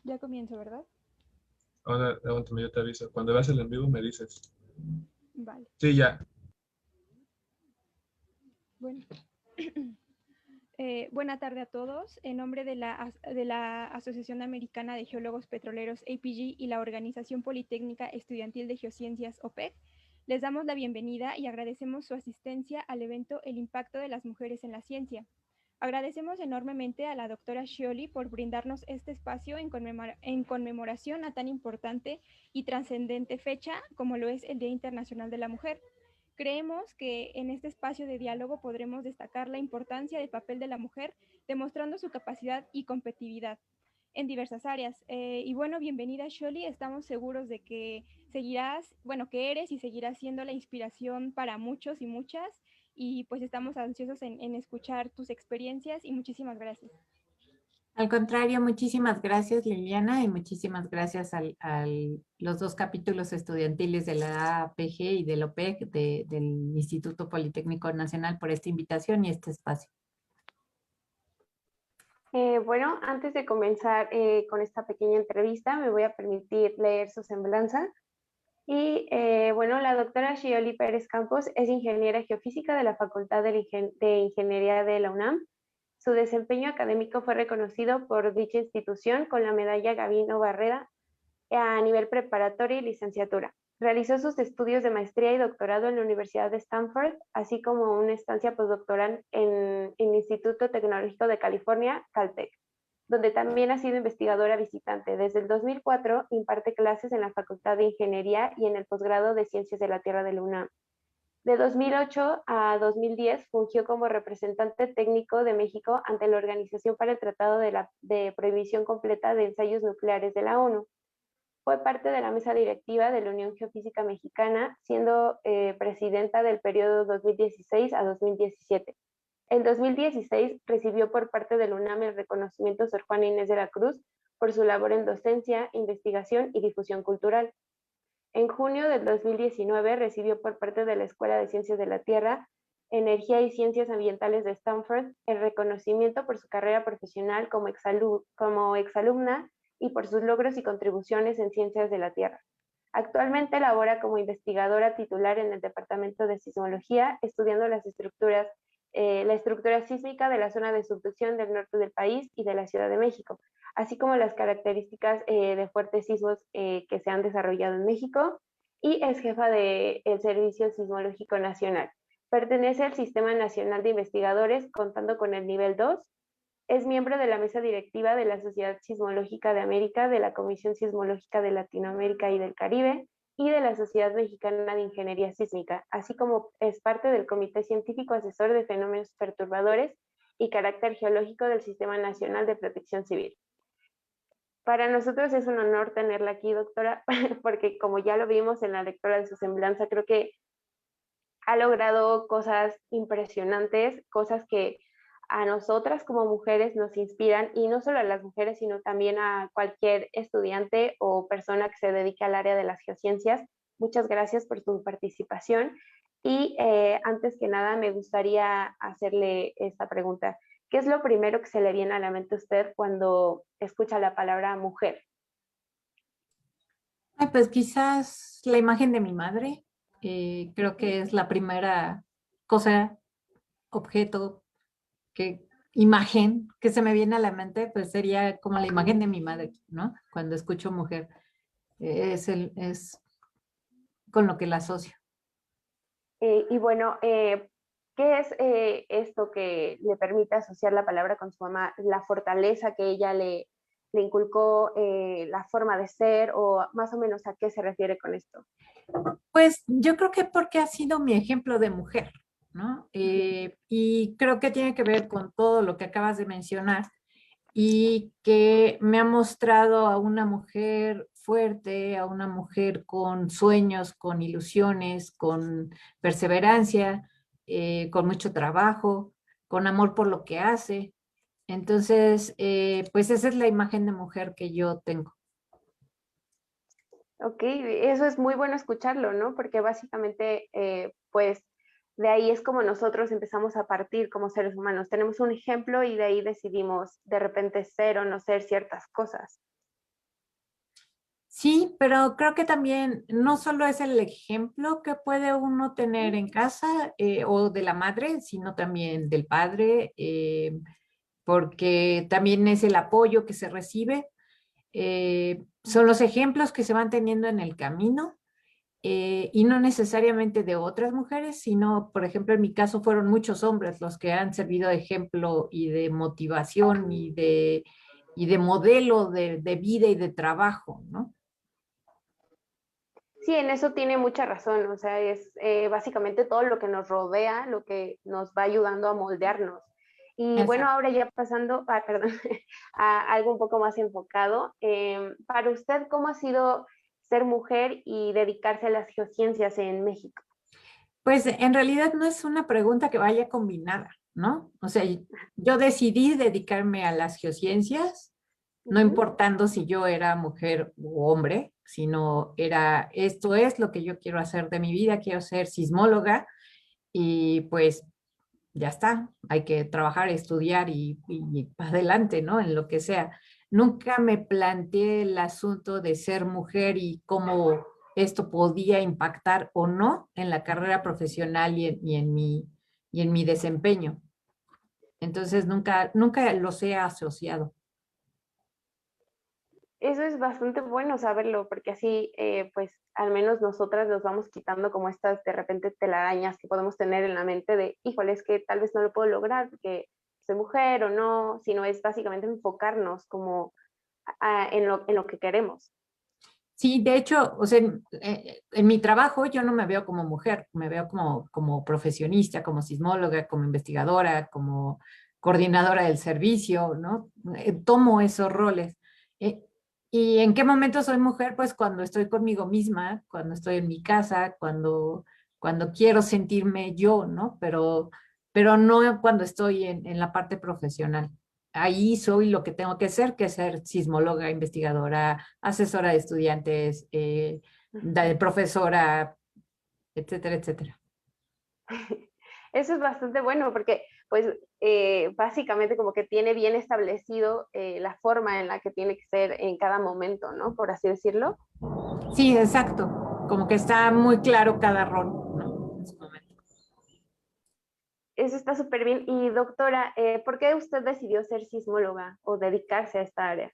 Ya comienzo, ¿verdad? Ahora, aguántame, yo te aviso. Cuando veas el en vivo me dices. Vale. Sí, ya. Bueno, buena tarde a todos. En nombre de la Asociación Americana de Geólogos Petroleros APG y la Organización Politécnica Estudiantil de Geociencias OPEC, les damos la bienvenida y agradecemos su asistencia al evento El impacto de las mujeres en la ciencia. Agradecemos enormemente a la doctora Scioli por brindarnos este espacio en conmemoración a tan importante y trascendente fecha como lo es el Día Internacional de la Mujer. Creemos que en este espacio de diálogo podremos destacar la importancia del papel de la mujer, demostrando su capacidad y competitividad en diversas áreas. Y bueno, bienvenida Sholi, estamos seguros de que seguirás, bueno, que eres y seguirás siendo la inspiración para muchos y muchas, y pues estamos ansiosos en escuchar tus experiencias y muchísimas gracias. Al contrario, muchísimas gracias Liliana y muchísimas gracias los dos capítulos estudiantiles de la APG y del OPEC, del Instituto Politécnico Nacional por esta invitación y este espacio. Bueno, antes de comenzar con esta pequeña entrevista, me voy a permitir leer su semblanza. Y bueno, la doctora Scioli Pérez Campos es ingeniera geofísica de la Facultad de Ingeniería de la UNAM. Su desempeño académico fue reconocido por dicha institución con la medalla Gavino Barreda a nivel preparatoria y licenciatura. Realizó sus estudios de maestría y doctorado en la Universidad de Stanford, así como una estancia postdoctoral en el Instituto Tecnológico de California, Caltech, donde también ha sido investigadora visitante. Desde el 2004 imparte clases en la Facultad de Ingeniería y en el posgrado de Ciencias de la Tierra de la UNAM. De 2008 a 2010 fungió como representante técnico de México ante la Organización para el Tratado de Prohibición Completa de Ensayos Nucleares de la ONU. Fue parte de la mesa directiva de la Unión Geofísica Mexicana, siendo presidenta del periodo 2016 a 2017. En 2016 recibió por parte del UNAM el reconocimiento Sor Juana Inés de la Cruz por su labor en docencia, investigación y difusión cultural. En junio del 2019 recibió por parte de la Escuela de Ciencias de la Tierra, Energía y Ciencias Ambientales de Stanford el reconocimiento por su carrera profesional como exalumna y por sus logros y contribuciones en ciencias de la Tierra. Actualmente labora como investigadora titular en el Departamento de Sismología, estudiando la estructura sísmica de la zona de subducción del norte del país y de la Ciudad de México, así como las características de fuertes sismos que se han desarrollado en México, y es jefa del Servicio Sismológico Nacional. Pertenece al Sistema Nacional de Investigadores, contando con el nivel 2. Es miembro de la mesa directiva de la Sociedad Sismológica de América, de la Comisión Sismológica de Latinoamérica y del Caribe y de la Sociedad Mexicana de Ingeniería Sísmica, así como es parte del Comité Científico Asesor de Fenómenos Perturbadores y Carácter Geológico del Sistema Nacional de Protección Civil. Para nosotros es un honor tenerla aquí, doctora, porque como ya lo vimos en la lectura de su semblanza, creo que ha logrado cosas impresionantes, cosas que a nosotras como mujeres nos inspiran, y no solo a las mujeres, sino también a cualquier estudiante o persona que se dedique al área de las geociencias. Muchas gracias por su participación. Y antes que nada me gustaría hacerle esta pregunta. ¿Qué es lo primero que se le viene a la mente a usted cuando escucha la palabra mujer? Ay, pues quizás la imagen de mi madre, creo que es la primera cosa, objeto, imagen que se me viene a la mente, pues sería como la imagen de mi madre, ¿no? Cuando escucho mujer, es con lo que la asocio. Y bueno, ¿qué es esto que le permite asociar la palabra con su mamá? ¿La fortaleza que ella le inculcó, la forma de ser, o más o menos a qué se refiere con esto? Pues yo creo que porque ha sido mi ejemplo de mujer, ¿no? Y creo que tiene que ver con todo lo que acabas de mencionar y que me ha mostrado a una mujer fuerte, a una mujer con sueños, con ilusiones, con perseverancia, con mucho trabajo, con amor por lo que hace. Entonces, pues esa es la imagen de mujer que yo tengo. Ok, eso es muy bueno escucharlo, ¿no? Porque básicamente, pues, de ahí es como nosotros empezamos a partir como seres humanos. Tenemos un ejemplo y de ahí decidimos de repente ser o no ser ciertas cosas. Sí, pero creo que también no solo es el ejemplo que puede uno tener en casa o de la madre, sino también del padre, porque también es el apoyo que se recibe, son los ejemplos que se van teniendo en el camino y no necesariamente de otras mujeres, sino, por ejemplo, en mi caso fueron muchos hombres los que han servido de ejemplo y de motivación y de modelo de vida y de trabajo, ¿no? Sí, en eso tiene mucha razón, o sea, es básicamente todo lo que nos rodea, lo que nos va ayudando a moldearnos. Y bueno, Exacto. ahora ya pasando, perdón, a algo un poco más enfocado, para usted, ¿cómo ha sido ser mujer y dedicarse a las geociencias en México? Pues en realidad no es una pregunta que vaya combinada, ¿no? O sea, yo decidí dedicarme a las geociencias, no Ujú. importando si yo era mujer u hombre, sino era, esto es lo que yo quiero hacer de mi vida, quiero ser sismóloga y pues ya está, hay que trabajar, estudiar y adelante, ¿no? En lo que sea. Nunca me planteé el asunto de ser mujer y cómo esto podía impactar o no en la carrera profesional y en mi desempeño. Entonces, nunca los he asociado. Eso es bastante bueno saberlo, porque así, pues, al menos nosotras nos vamos quitando como estas de repente telarañas que podemos tener en la mente de, híjole, es que tal vez no lo puedo lograr porque soy mujer o no, sino es básicamente enfocarnos como en lo que queremos. Sí, de hecho, o sea, en mi trabajo yo no me veo como mujer, me veo como profesionista, como sismóloga, como investigadora, como coordinadora del servicio, ¿no? Tomo esos roles. Eh, ¿Y en qué momento soy mujer? Pues cuando estoy conmigo misma, cuando estoy en mi casa, cuando quiero sentirme yo, ¿no? Pero no cuando estoy en la parte profesional. Ahí soy lo que tengo que ser sismóloga, investigadora, asesora de estudiantes, profesora, etcétera, etcétera. Eso es bastante bueno porque, pues, básicamente como que tiene bien establecido la forma en la que tiene que ser en cada momento, ¿no? Por así decirlo. Sí, exacto. Como que está muy claro cada rol, ¿no? En su momento. Eso está súper bien. Y doctora, ¿por qué usted decidió ser sismóloga o dedicarse a esta área?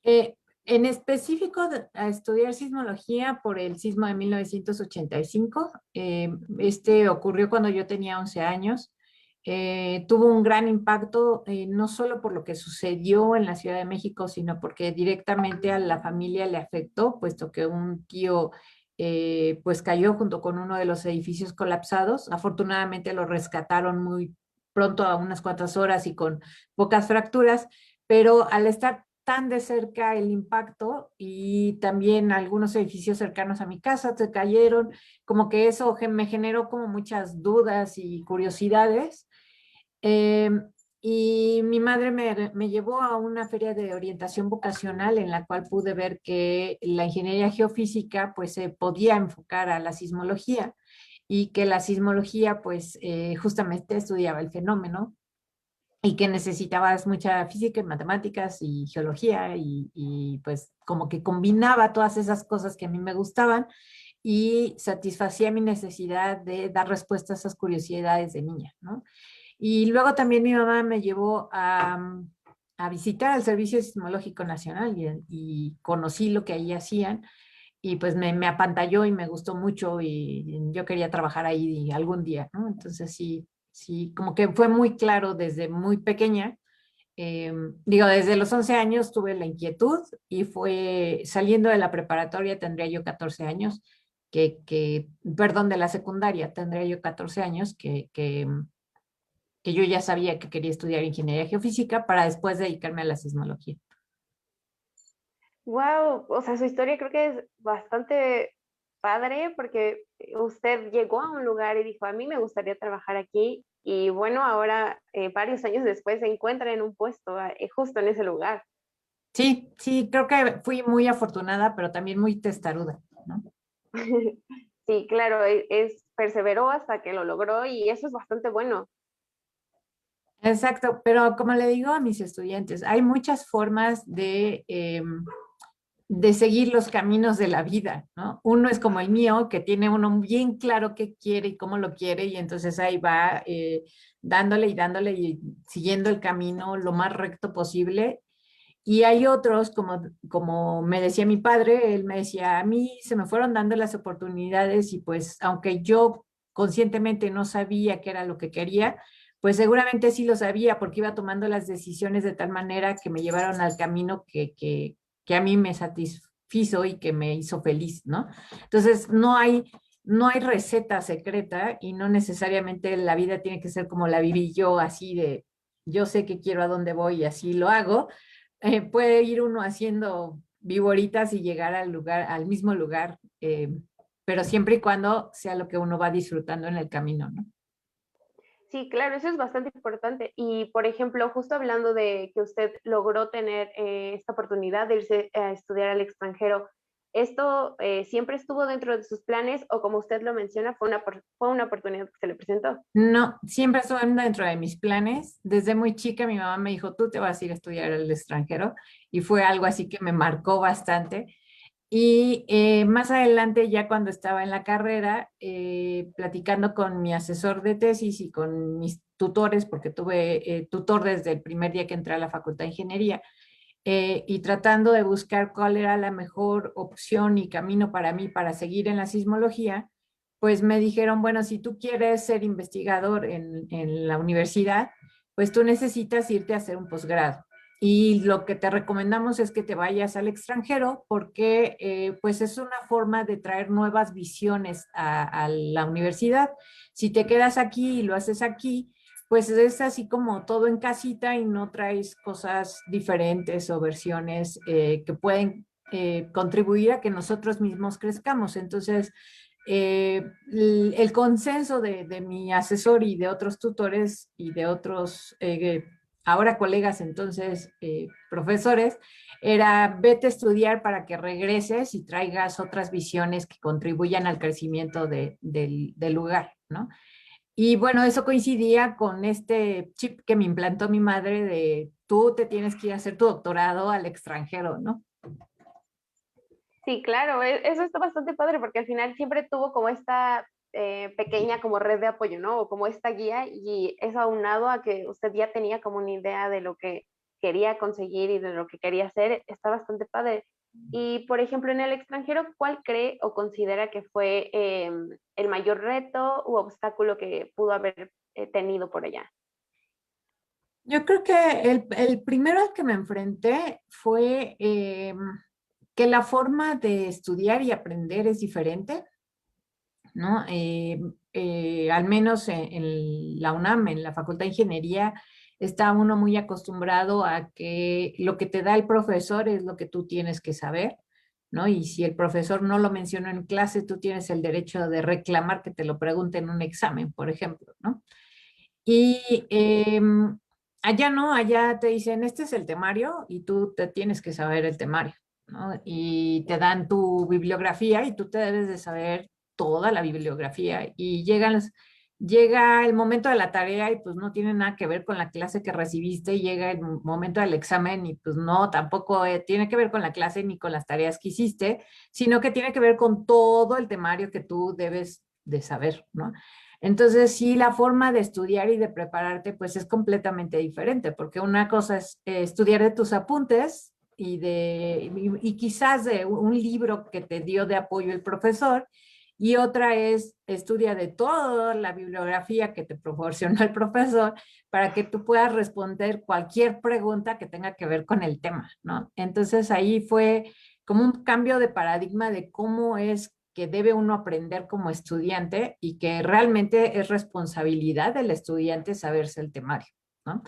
En específico, a estudiar sismología por el sismo de 1985. Este ocurrió cuando yo tenía 11 años. Tuvo un gran impacto, no solo por lo que sucedió en la Ciudad de México, sino porque directamente a la familia le afectó, puesto que un tío pues cayó junto con uno de los edificios colapsados. Afortunadamente lo rescataron muy pronto, a unas cuantas horas y con pocas fracturas, pero al estar tan de cerca el impacto y también algunos edificios cercanos a mi casa se cayeron, como que eso me generó como muchas dudas y curiosidades. Eh, y mi madre me llevó a una feria de orientación vocacional en la cual pude ver que la ingeniería geofísica pues se podía enfocar a la sismología y que la sismología pues justamente estudiaba el fenómeno y que necesitabas mucha física y matemáticas y geología pues como que combinaba todas esas cosas que a mí me gustaban y satisfacía mi necesidad de dar respuesta a esas curiosidades de niña, ¿no? Y luego también mi mamá me llevó a visitar el Servicio Sismológico Nacional y conocí lo que ahí hacían y pues me apantalló y me gustó mucho y yo quería trabajar ahí algún día, ¿no? Entonces sí, sí, como que fue muy claro desde muy pequeña. Digo, desde los 11 años tuve la inquietud y fue saliendo de la preparatoria, tendría yo 14 años, perdón, de la secundaria, tendría yo 14 años, que yo ya sabía que quería estudiar ingeniería geofísica para después dedicarme a la sismología. Wow, o sea, su historia creo que es bastante padre porque usted llegó a un lugar y dijo, a mí me gustaría trabajar aquí y bueno, ahora varios años después se encuentra en un puesto justo en ese lugar. Sí, sí, creo que fui muy afortunada, pero también muy testaruda, ¿no? Sí, claro, perseveró hasta que lo logró y eso es bastante bueno. Exacto, pero como le digo a mis estudiantes, hay muchas formas de seguir los caminos de la vida, ¿no? Uno es como el mío, que tiene uno bien claro qué quiere y cómo lo quiere, y entonces ahí va dándole y siguiendo el camino lo más recto posible. Y hay otros, como me decía mi padre, él me decía, a mí se me fueron dando las oportunidades y pues aunque yo conscientemente no sabía qué era lo que quería, pues seguramente sí lo sabía porque iba tomando las decisiones de tal manera que me llevaron al camino que a mí me satisfizo y que me hizo feliz, ¿no? Entonces, no hay receta secreta y no necesariamente la vida tiene que ser como la viví yo, así de, yo sé que quiero a dónde voy y así lo hago. Puede ir uno haciendo viboritas y llegar al lugar, al mismo lugar, pero siempre y cuando sea lo que uno va disfrutando en el camino, ¿no? Sí, claro, eso es bastante importante. Y, por ejemplo, justo hablando de que usted logró tener esta oportunidad de irse a estudiar al extranjero, ¿esto siempre estuvo dentro de sus planes o como usted lo menciona, fue una oportunidad que se le presentó? No, siempre estuvo dentro de mis planes. Desde muy chica mi mamá me dijo, tú te vas a ir a estudiar al extranjero, y fue algo así que me marcó bastante. Y más adelante, ya cuando estaba en la carrera, platicando con mi asesor de tesis y con mis tutores, porque tuve tutor desde el primer día que entré a la Facultad de Ingeniería, y tratando de buscar cuál era la mejor opción y camino para mí para seguir en la sismología, pues me dijeron, bueno, si tú quieres ser investigador en la universidad, pues tú necesitas irte a hacer un posgrado. Y lo que te recomendamos es que te vayas al extranjero porque pues es una forma de traer nuevas visiones a la universidad. Si te quedas aquí y lo haces aquí, pues es así como todo en casita y no traes cosas diferentes o versiones que pueden contribuir a que nosotros mismos crezcamos. Entonces, el consenso de mi asesor y de otros tutores y de otros, ahora colegas, entonces profesores, era vete a estudiar para que regreses y traigas otras visiones que contribuyan al crecimiento del lugar, ¿no? Y bueno, eso coincidía con este chip que me implantó mi madre de tú te tienes que ir a hacer tu doctorado al extranjero, ¿no? Sí, claro, eso está bastante padre porque al final siempre tuvo como esta pequeña como red de apoyo, ¿no? O como esta guía y eso aunado a que usted ya tenía como una idea de lo que quería conseguir y de lo que quería hacer, está bastante padre. Y, por ejemplo, en el extranjero, ¿cuál cree o considera que fue el mayor reto u obstáculo que pudo haber tenido por allá? Yo creo que el primero al que me enfrenté fue que la forma de estudiar y aprender es diferente, ¿no? Al menos en la UNAM, en la Facultad de Ingeniería, está uno muy acostumbrado a que lo que te da el profesor es lo que tú tienes que saber, ¿no? Y si el profesor no lo mencionó en clase, tú tienes el derecho de reclamar que te lo pregunte en un examen, por ejemplo, ¿no? Y allá no, allá te dicen, este es el temario y tú te tienes que saber el temario, ¿no? Y te dan tu bibliografía y tú te debes de saber toda la bibliografía y llega el momento de la tarea y pues no tiene nada que ver con la clase que recibiste, y llega el momento del examen y pues no, tampoco tiene que ver con la clase ni con las tareas que hiciste, sino que tiene que ver con todo el temario que tú debes de saber, ¿no? Entonces, sí, la forma de estudiar y de prepararte, pues es completamente diferente, porque una cosa es estudiar de tus apuntes y quizás de un libro que te dio de apoyo el profesor, y otra es estudia de toda la bibliografía que te proporcionó el profesor para que tú puedas responder cualquier pregunta que tenga que ver con el tema, ¿no? Entonces, ahí fue como un cambio de paradigma de cómo es que debe uno aprender como estudiante y que realmente es responsabilidad del estudiante saberse el temario, ¿no?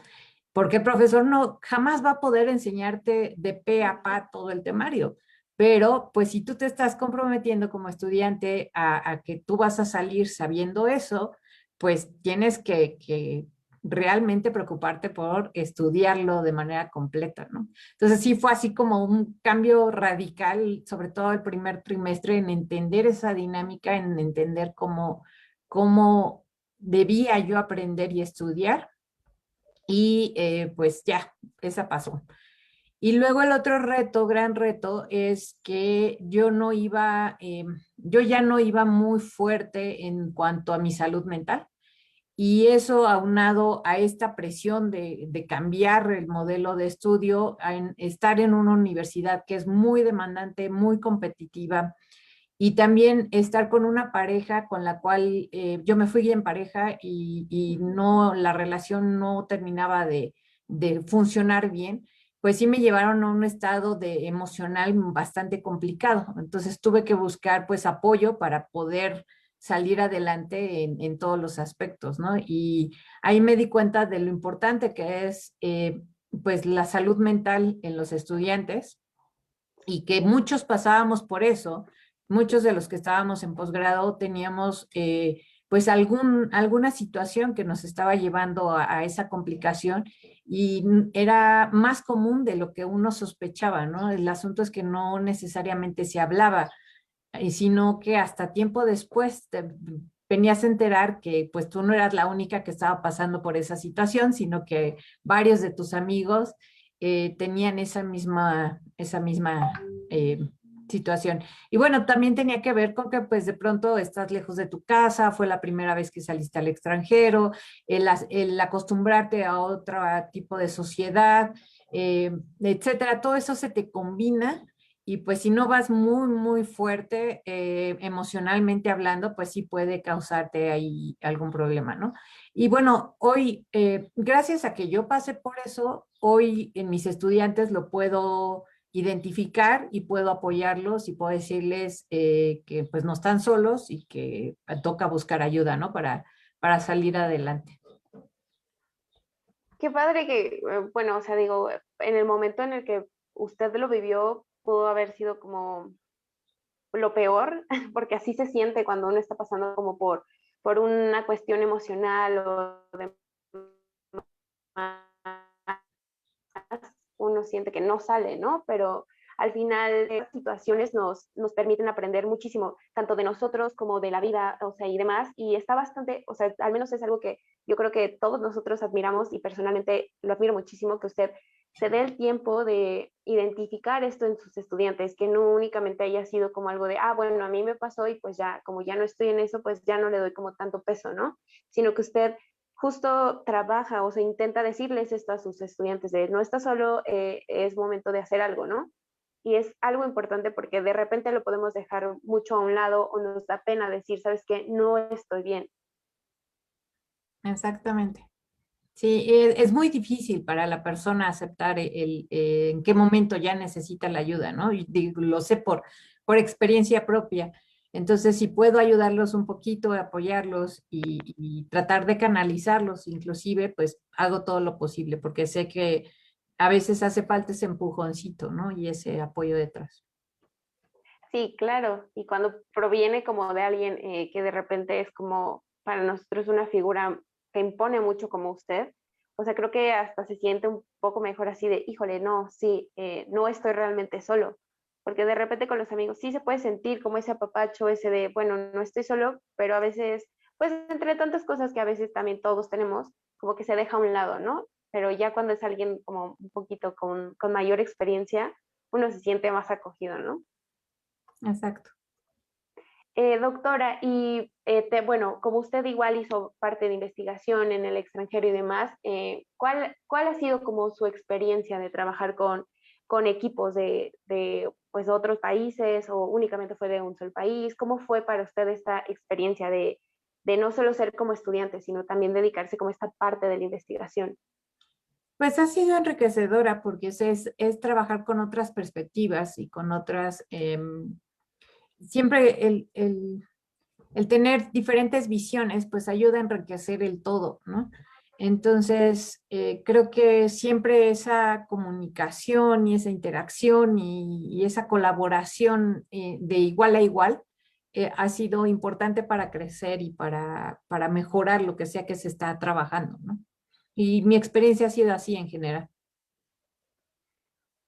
Porque el profesor no jamás va a poder enseñarte de pe a pa todo el temario, pero pues si tú te estás comprometiendo como estudiante a que tú vas a salir sabiendo eso, pues tienes que realmente preocuparte por estudiarlo de manera completa, ¿no? Entonces sí fue así como un cambio radical, sobre todo el primer trimestre, en entender esa dinámica, en entender cómo debía yo aprender y estudiar, y pues ya, esa pasó. Y luego el otro reto, gran reto, es que yo ya no iba muy fuerte en cuanto a mi salud mental. Y eso aunado a esta presión de cambiar el modelo de estudio, estar en una universidad que es muy demandante, muy competitiva, y también estar con una pareja con la cual yo me fui en pareja y no, la relación no terminaba de funcionar bien, pues sí me llevaron a un estado de emocional bastante complicado. Entonces tuve que buscar pues apoyo para poder salir adelante en todos los aspectos, ¿no? Y ahí me di cuenta de lo importante que es pues la salud mental en los estudiantes y que muchos pasábamos por eso. Muchos de los que estábamos en posgrado teníamos pues alguna situación que nos estaba llevando a esa complicación y era más común de lo que uno sospechaba, ¿no? El asunto es que no necesariamente se hablaba, sino que hasta tiempo después te venías a enterar que pues tú no eras la única que estaba pasando por esa situación, sino que varios de tus amigos tenían esa misma situación. Y bueno, también tenía que ver con que pues de pronto estás lejos de tu casa, fue la primera vez que saliste al extranjero, el acostumbrarte a otro tipo de sociedad, etcétera, todo eso se te combina y pues si no vas muy, muy fuerte emocionalmente hablando, pues sí puede causarte ahí algún problema, ¿no? Y bueno, hoy, gracias a que yo pasé por eso, hoy en mis estudiantes lo puedo identificar y puedo apoyarlos y puedo decirles que pues no están solos y que toca buscar ayuda, ¿no? Para salir adelante. Qué padre que, bueno, o sea, digo, en el momento en el que usted lo vivió, pudo haber sido como lo peor, porque así se siente cuando uno está pasando como por una cuestión emocional o demás, uno siente que no sale, ¿no? Pero al final las situaciones nos permiten aprender muchísimo, tanto de nosotros como de la vida, o sea, y demás, y está bastante, o sea, al menos es algo que yo creo que todos nosotros admiramos y personalmente lo admiro muchísimo, que usted se dé el tiempo de identificar esto en sus estudiantes, que no únicamente haya sido como algo de, ah, bueno, a mí me pasó y pues ya, como ya no estoy en eso, pues ya no le doy como tanto peso, ¿no? Sino que usted justo trabaja o se intenta decirles esto a sus estudiantes, de no está solo, es momento de hacer algo, ¿no? Y es algo importante porque de repente lo podemos dejar mucho a un lado o nos da pena decir, sabes qué, no estoy bien. Exactamente. Sí, es muy difícil para la persona aceptar en qué momento ya necesita la ayuda, ¿no? Y lo sé por experiencia propia. Entonces, si puedo ayudarlos un poquito, apoyarlos y tratar de canalizarlos, inclusive, pues hago todo lo posible, porque sé que a veces hace falta ese empujoncito, ¿no? Y ese apoyo detrás. Sí, claro. Y cuando proviene como de alguien que de repente es como para nosotros una figura que impone mucho como usted, o sea, creo que hasta se siente un poco mejor así de, híjole, no, sí, no estoy realmente solo. Porque de repente con los amigos sí se puede sentir como ese apapacho, ese de, bueno, no estoy solo, pero a veces, pues entre tantas cosas que a veces también todos tenemos, como que se deja a un lado, ¿no? Pero ya cuando es alguien como un poquito con mayor experiencia, uno se siente más acogido, ¿no? Exacto. Doctora, y bueno, como usted igual hizo parte de investigación en el extranjero y demás, ¿cuál ha sido como su experiencia de trabajar con equipos de pues, otros países o únicamente fue de un solo país? ¿Cómo fue para usted esta experiencia de no solo ser como estudiante, sino también dedicarse como esta parte de la investigación? Pues ha sido enriquecedora porque es trabajar con otras perspectivas y con otras, siempre el tener diferentes visiones, pues ayuda a enriquecer el todo, ¿no? Entonces, creo que siempre esa comunicación y esa interacción y esa colaboración de igual a igual ha sido importante para crecer y para mejorar lo que sea que se está trabajando, ¿no? Y mi experiencia ha sido así en general.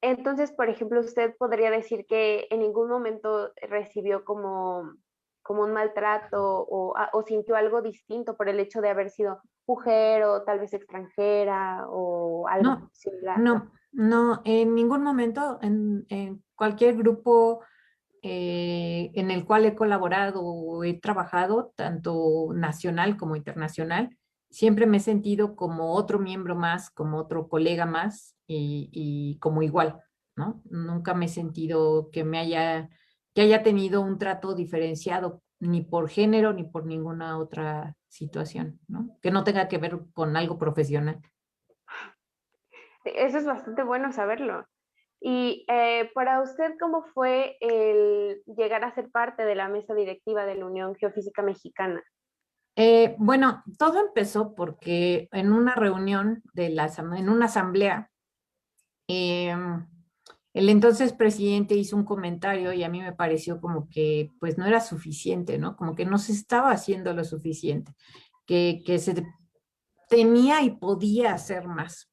Entonces, por ejemplo, usted podría decir que en ningún momento recibió como un maltrato o sintió algo distinto por el hecho de haber sido mujer o tal vez extranjera o algo No, similar. no, No, en ningún momento, en cualquier grupo en el cual he colaborado o he trabajado, tanto nacional como internacional, siempre me he sentido como otro miembro más, como otro colega más y como igual, ¿no? Nunca me he sentido que haya tenido un trato diferenciado ni por género ni por ninguna otra situación, ¿no? Que no tenga que ver con algo profesional. Eso es bastante bueno saberlo. Y para usted, ¿cómo fue el llegar a ser parte de la mesa directiva de la Unión Geofísica Mexicana? Bueno, todo empezó porque en una reunión en una asamblea, em, el entonces presidente hizo un comentario y a mí me pareció como que pues no era suficiente, ¿no? Como que no se estaba haciendo lo suficiente, que se tenía y podía hacer más.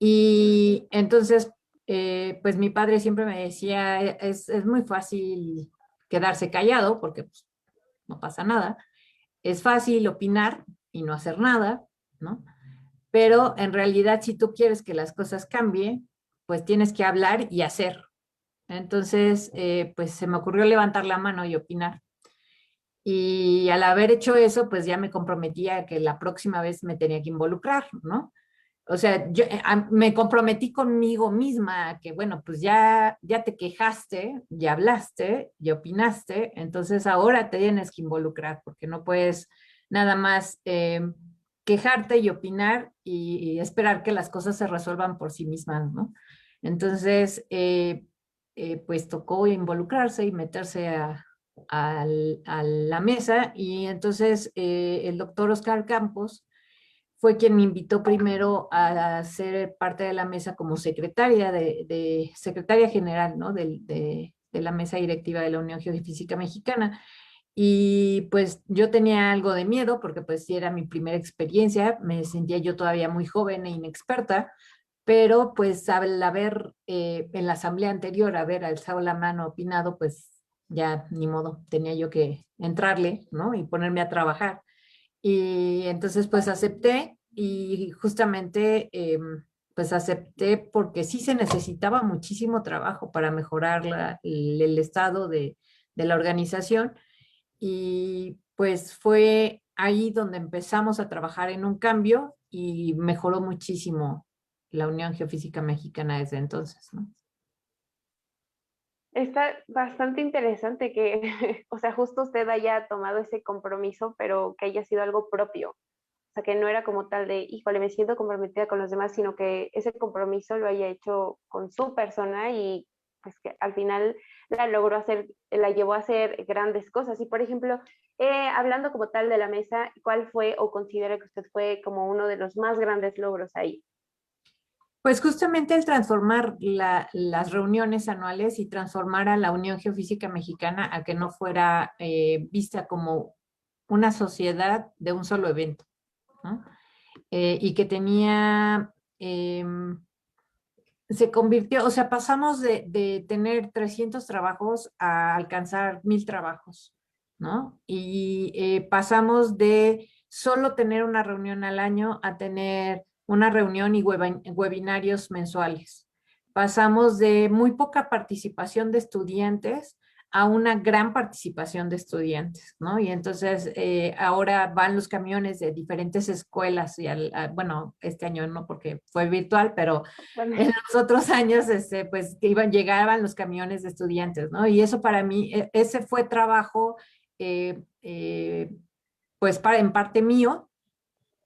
Y entonces, pues mi padre siempre me decía, es muy fácil quedarse callado porque pues, no pasa nada. Es fácil opinar y no hacer nada, ¿no? Pero en realidad, si tú quieres que las cosas cambien, pues tienes que hablar y hacer. Entonces, pues se me ocurrió levantar la mano y opinar. Y al haber hecho eso, pues ya me comprometía a que la próxima vez me tenía que involucrar, ¿no? O sea, yo me comprometí conmigo misma que, bueno, pues ya te quejaste, ya hablaste, ya opinaste, entonces ahora te tienes que involucrar, porque no puedes nada más quejarte y opinar y esperar que las cosas se resuelvan por sí mismas, ¿no? Entonces, pues tocó involucrarse y meterse a la mesa y entonces el doctor Oscar Campos fue quien me invitó primero a ser parte de la mesa como secretaria secretaria general, ¿no? De la mesa directiva de la Unión Geofísica Mexicana. Y pues yo tenía algo de miedo porque pues sí era mi primera experiencia, me sentía yo todavía muy joven e inexperta, pero pues al haber en la asamblea anterior, haber alzado la mano, opinado, pues ya ni modo, tenía yo que entrarle, ¿no? Y ponerme a trabajar. Y entonces pues acepté y justamente pues acepté porque sí se necesitaba muchísimo trabajo para mejorar el estado de la organización y pues fue ahí donde empezamos a trabajar en un cambio y mejoró muchísimo la Unión Geofísica Mexicana desde entonces, ¿no? Está bastante interesante que, o sea, justo usted haya tomado ese compromiso, pero que haya sido algo propio. O sea, que no era como tal de, híjole, me siento comprometida con los demás, sino que ese compromiso lo haya hecho con su persona y pues que al final la logró hacer, la llevó a hacer grandes cosas. Y por ejemplo, hablando como tal de la mesa, ¿cuál fue o considera que usted fue como uno de los más grandes logros ahí? Pues justamente el transformar las reuniones anuales y transformar a la Unión Geofísica Mexicana a que no fuera vista como una sociedad de un solo evento, ¿no? Y que tenía, se convirtió, o sea, pasamos de tener 300 trabajos a alcanzar 1000 trabajos, ¿no? Y pasamos de solo tener una reunión al año a tener una reunión y webinarios mensuales. Pasamos de muy poca participación de estudiantes a una gran participación de estudiantes, ¿no? Y entonces ahora van los camiones de diferentes escuelas y bueno, este año no porque fue virtual, pero Bueno, en los otros años, pues que llegaban los camiones de estudiantes, ¿no? Y eso para mí, ese fue trabajo, eh, eh, pues en parte mío,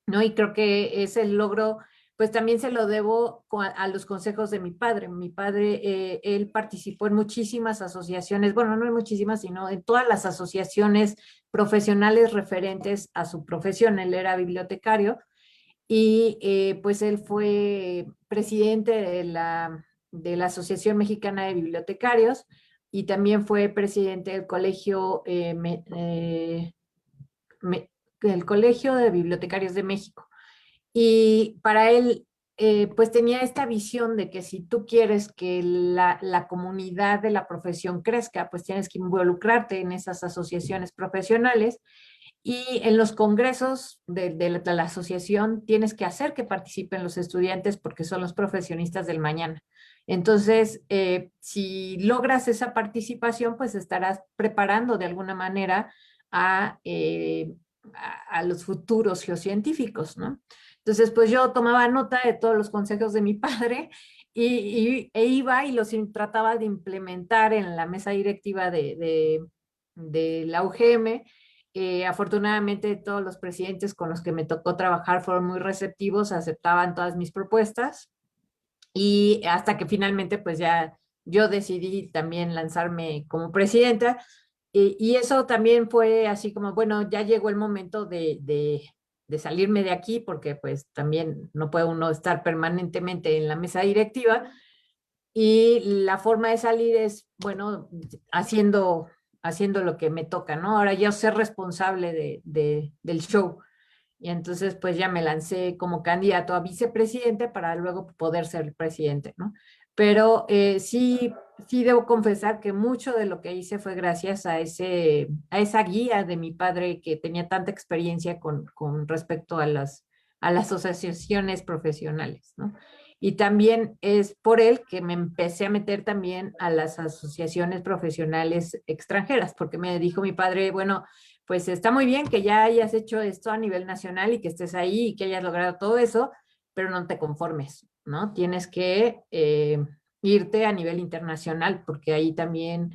¿no? Y creo que ese logro, pues también se lo debo a los consejos de mi padre. Mi padre, él participó en muchísimas asociaciones, bueno, no en muchísimas, sino en todas las asociaciones profesionales referentes a su profesión. Él era bibliotecario y pues él fue presidente de la Asociación Mexicana de Bibliotecarios y también fue presidente del Colegio, el Colegio de Bibliotecarios de México. Y para él, pues tenía esta visión de que si tú quieres que la comunidad de la profesión crezca, pues tienes que involucrarte en esas asociaciones profesionales y en los congresos de la asociación tienes que hacer que participen los estudiantes porque son los profesionistas del mañana. Entonces, si logras esa participación, pues estarás preparando de alguna manera a los futuros geocientíficos, ¿no? Entonces, pues yo tomaba nota de todos los consejos de mi padre e iba y los trataba de implementar en la mesa directiva de la UGM. Afortunadamente, todos los presidentes con los que me tocó trabajar fueron muy receptivos, aceptaban todas mis propuestas y hasta que finalmente, pues ya yo decidí también lanzarme como presidenta. Y eso también fue así como, bueno, ya llegó el momento de salirme de aquí porque pues también no puede uno estar permanentemente en la mesa directiva y la forma de salir es, bueno, haciendo lo que me toca, ¿no? Ahora yo soy responsable del show y entonces pues ya me lancé como candidato a vicepresidente para luego poder ser presidente, ¿no? Pero sí debo confesar que mucho de lo que hice fue gracias a esa guía de mi padre que tenía tanta experiencia con respecto a las asociaciones profesionales, ¿no? Y también es por él que me empecé a meter también a las asociaciones profesionales extranjeras, porque me dijo mi padre, bueno, pues está muy bien que ya hayas hecho esto a nivel nacional y que estés ahí y que hayas logrado todo eso, pero no te conformes, ¿no? Tienes que irte a nivel internacional, porque ahí también,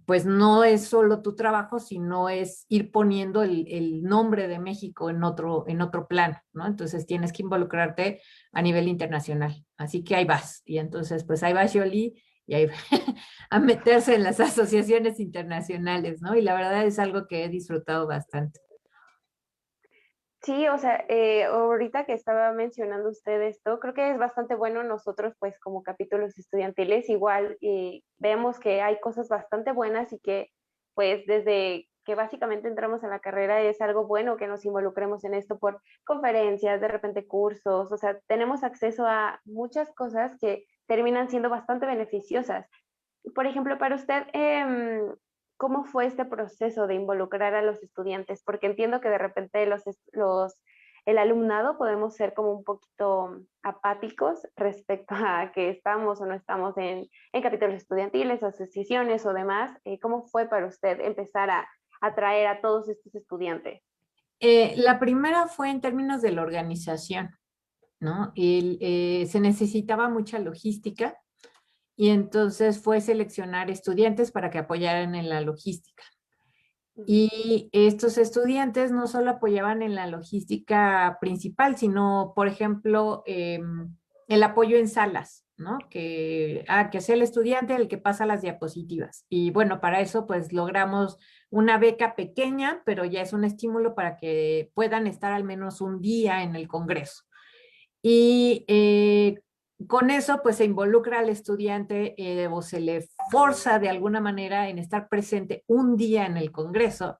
pues no es solo tu trabajo, sino es ir poniendo el nombre de México en otro plano, ¿no? Entonces tienes que involucrarte a nivel internacional. Así que ahí vas. Y entonces, pues ahí va Jolie y ahí a meterse en las asociaciones internacionales, ¿no? Y la verdad es algo que he disfrutado bastante. Sí, o sea, ahorita que estaba mencionando usted esto, creo que es bastante bueno nosotros, pues como capítulos estudiantiles, igual vemos que hay cosas bastante buenas y que pues desde que básicamente entramos en la carrera es algo bueno que nos involucremos en esto por conferencias, de repente cursos, o sea, tenemos acceso a muchas cosas que terminan siendo bastante beneficiosas. Por ejemplo, para usted, ¿cómo fue este proceso de involucrar a los estudiantes? Porque entiendo que de repente el alumnado podemos ser como un poquito apáticos respecto a que estamos o no estamos en capítulos estudiantiles, asociaciones o demás. ¿Cómo fue para usted empezar a atraer a todos estos estudiantes? La primera fue en términos de la organización, ¿no? Se necesitaba mucha logística y entonces fue seleccionar estudiantes para que apoyaran en la logística. Y estos estudiantes no solo apoyaban en la logística principal, sino, por ejemplo, el apoyo en salas, ¿no? Que sea el estudiante el que pasa las diapositivas. Y bueno, para eso pues logramos una beca pequeña, pero ya es un estímulo para que puedan estar al menos un día en el Congreso. Y con eso, pues se involucra al estudiante o se le forza de alguna manera en estar presente un día en el Congreso.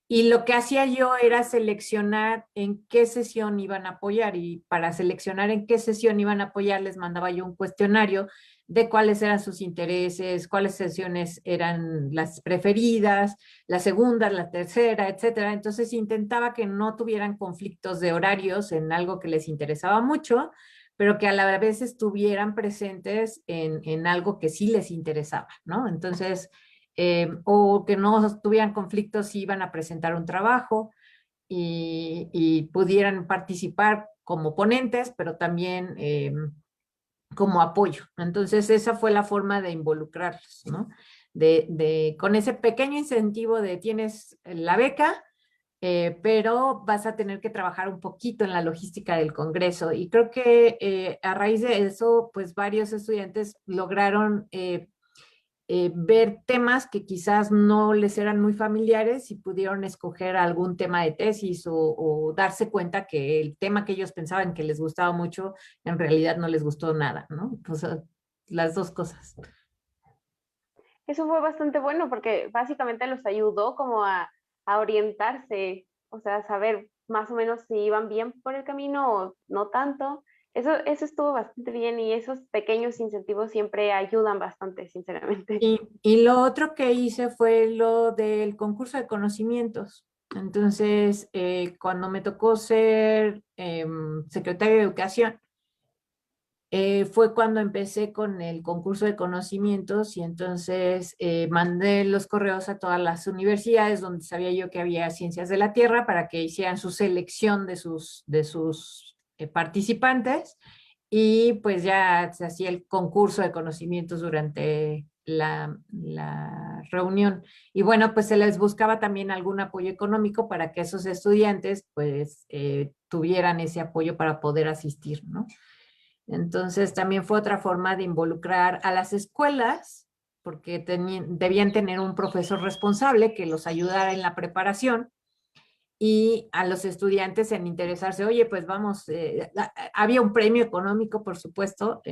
Y lo que hacía yo era seleccionar en qué sesión iban a apoyar y para seleccionar en qué sesión iban a apoyar les mandaba yo un cuestionario de cuáles eran sus intereses, cuáles sesiones eran las preferidas, la segunda, la tercera, etcétera. Entonces intentaba que no tuvieran conflictos de horarios en algo que les interesaba mucho, pero que a la vez estuvieran presentes en algo que sí les interesaba, ¿no? Entonces, o que no tuvieran conflictos si iban a presentar un trabajo y pudieran participar como ponentes, pero también como apoyo. Entonces, esa fue la forma de involucrarlos, ¿no? Con ese pequeño incentivo de tienes la beca, pero vas a tener que trabajar un poquito en la logística del Congreso. Y creo que a raíz de eso, pues varios estudiantes lograron ver temas que quizás no les eran muy familiares y pudieron escoger algún tema de tesis o darse cuenta que el tema que ellos pensaban que les gustaba mucho, en realidad no les gustó nada, ¿no? Pues las dos cosas. Eso fue bastante bueno porque básicamente los ayudó como a orientarse, o sea, saber más o menos si iban bien por el camino o no tanto. Eso estuvo bastante bien y esos pequeños incentivos siempre ayudan bastante, sinceramente. Y lo otro que hice fue lo del concurso de conocimientos. Entonces, cuando me tocó ser secretaria de Educación, fue cuando empecé con el concurso de conocimientos y entonces mandé los correos a todas las universidades donde sabía yo que había ciencias de la Tierra para que hicieran su selección de sus participantes y pues ya se hacía el concurso de conocimientos durante la reunión. Y bueno, pues se les buscaba también algún apoyo económico para que esos estudiantes pues tuvieran ese apoyo para poder asistir, ¿no? Entonces también fue otra forma de involucrar a las escuelas, porque debían tener un profesor responsable que los ayudara en la preparación y a los estudiantes en interesarse, oye, pues vamos, había un premio económico, por supuesto,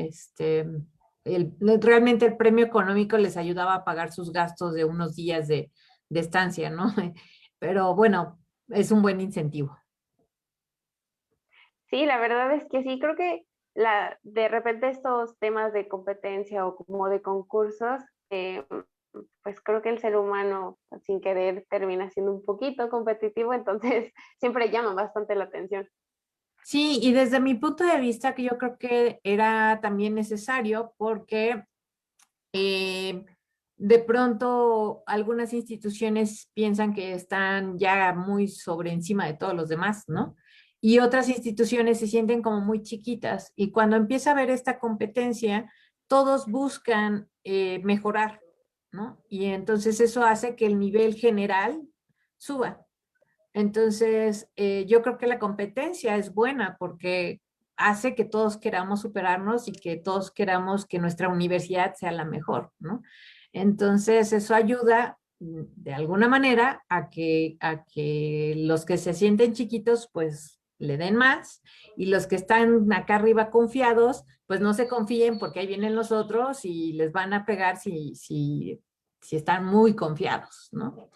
realmente el premio económico les ayudaba a pagar sus gastos de unos días de estancia, ¿no? Pero bueno, es un buen incentivo. Sí, la verdad es que sí, creo que de repente estos temas de competencia o como de concursos, pues creo que el ser humano sin querer termina siendo un poquito competitivo, entonces siempre llama bastante la atención. Sí, y desde mi punto de vista, que yo creo que era también necesario porque eh, de pronto algunas instituciones piensan que están ya muy sobre encima de todos los demás, ¿no? Y otras instituciones se sienten como muy chiquitas y cuando empieza a haber esta competencia, todos buscan mejorar, ¿no? Y entonces eso hace que el nivel general suba. Entonces, yo creo que la competencia es buena porque hace que todos queramos superarnos y que todos queramos que nuestra universidad sea la mejor, ¿no? Entonces, eso ayuda de alguna manera a que los que se sienten chiquitos, pues le den más y los que están acá arriba confiados, pues no se confíen porque ahí vienen los otros y les van a pegar si están muy confiados, ¿no?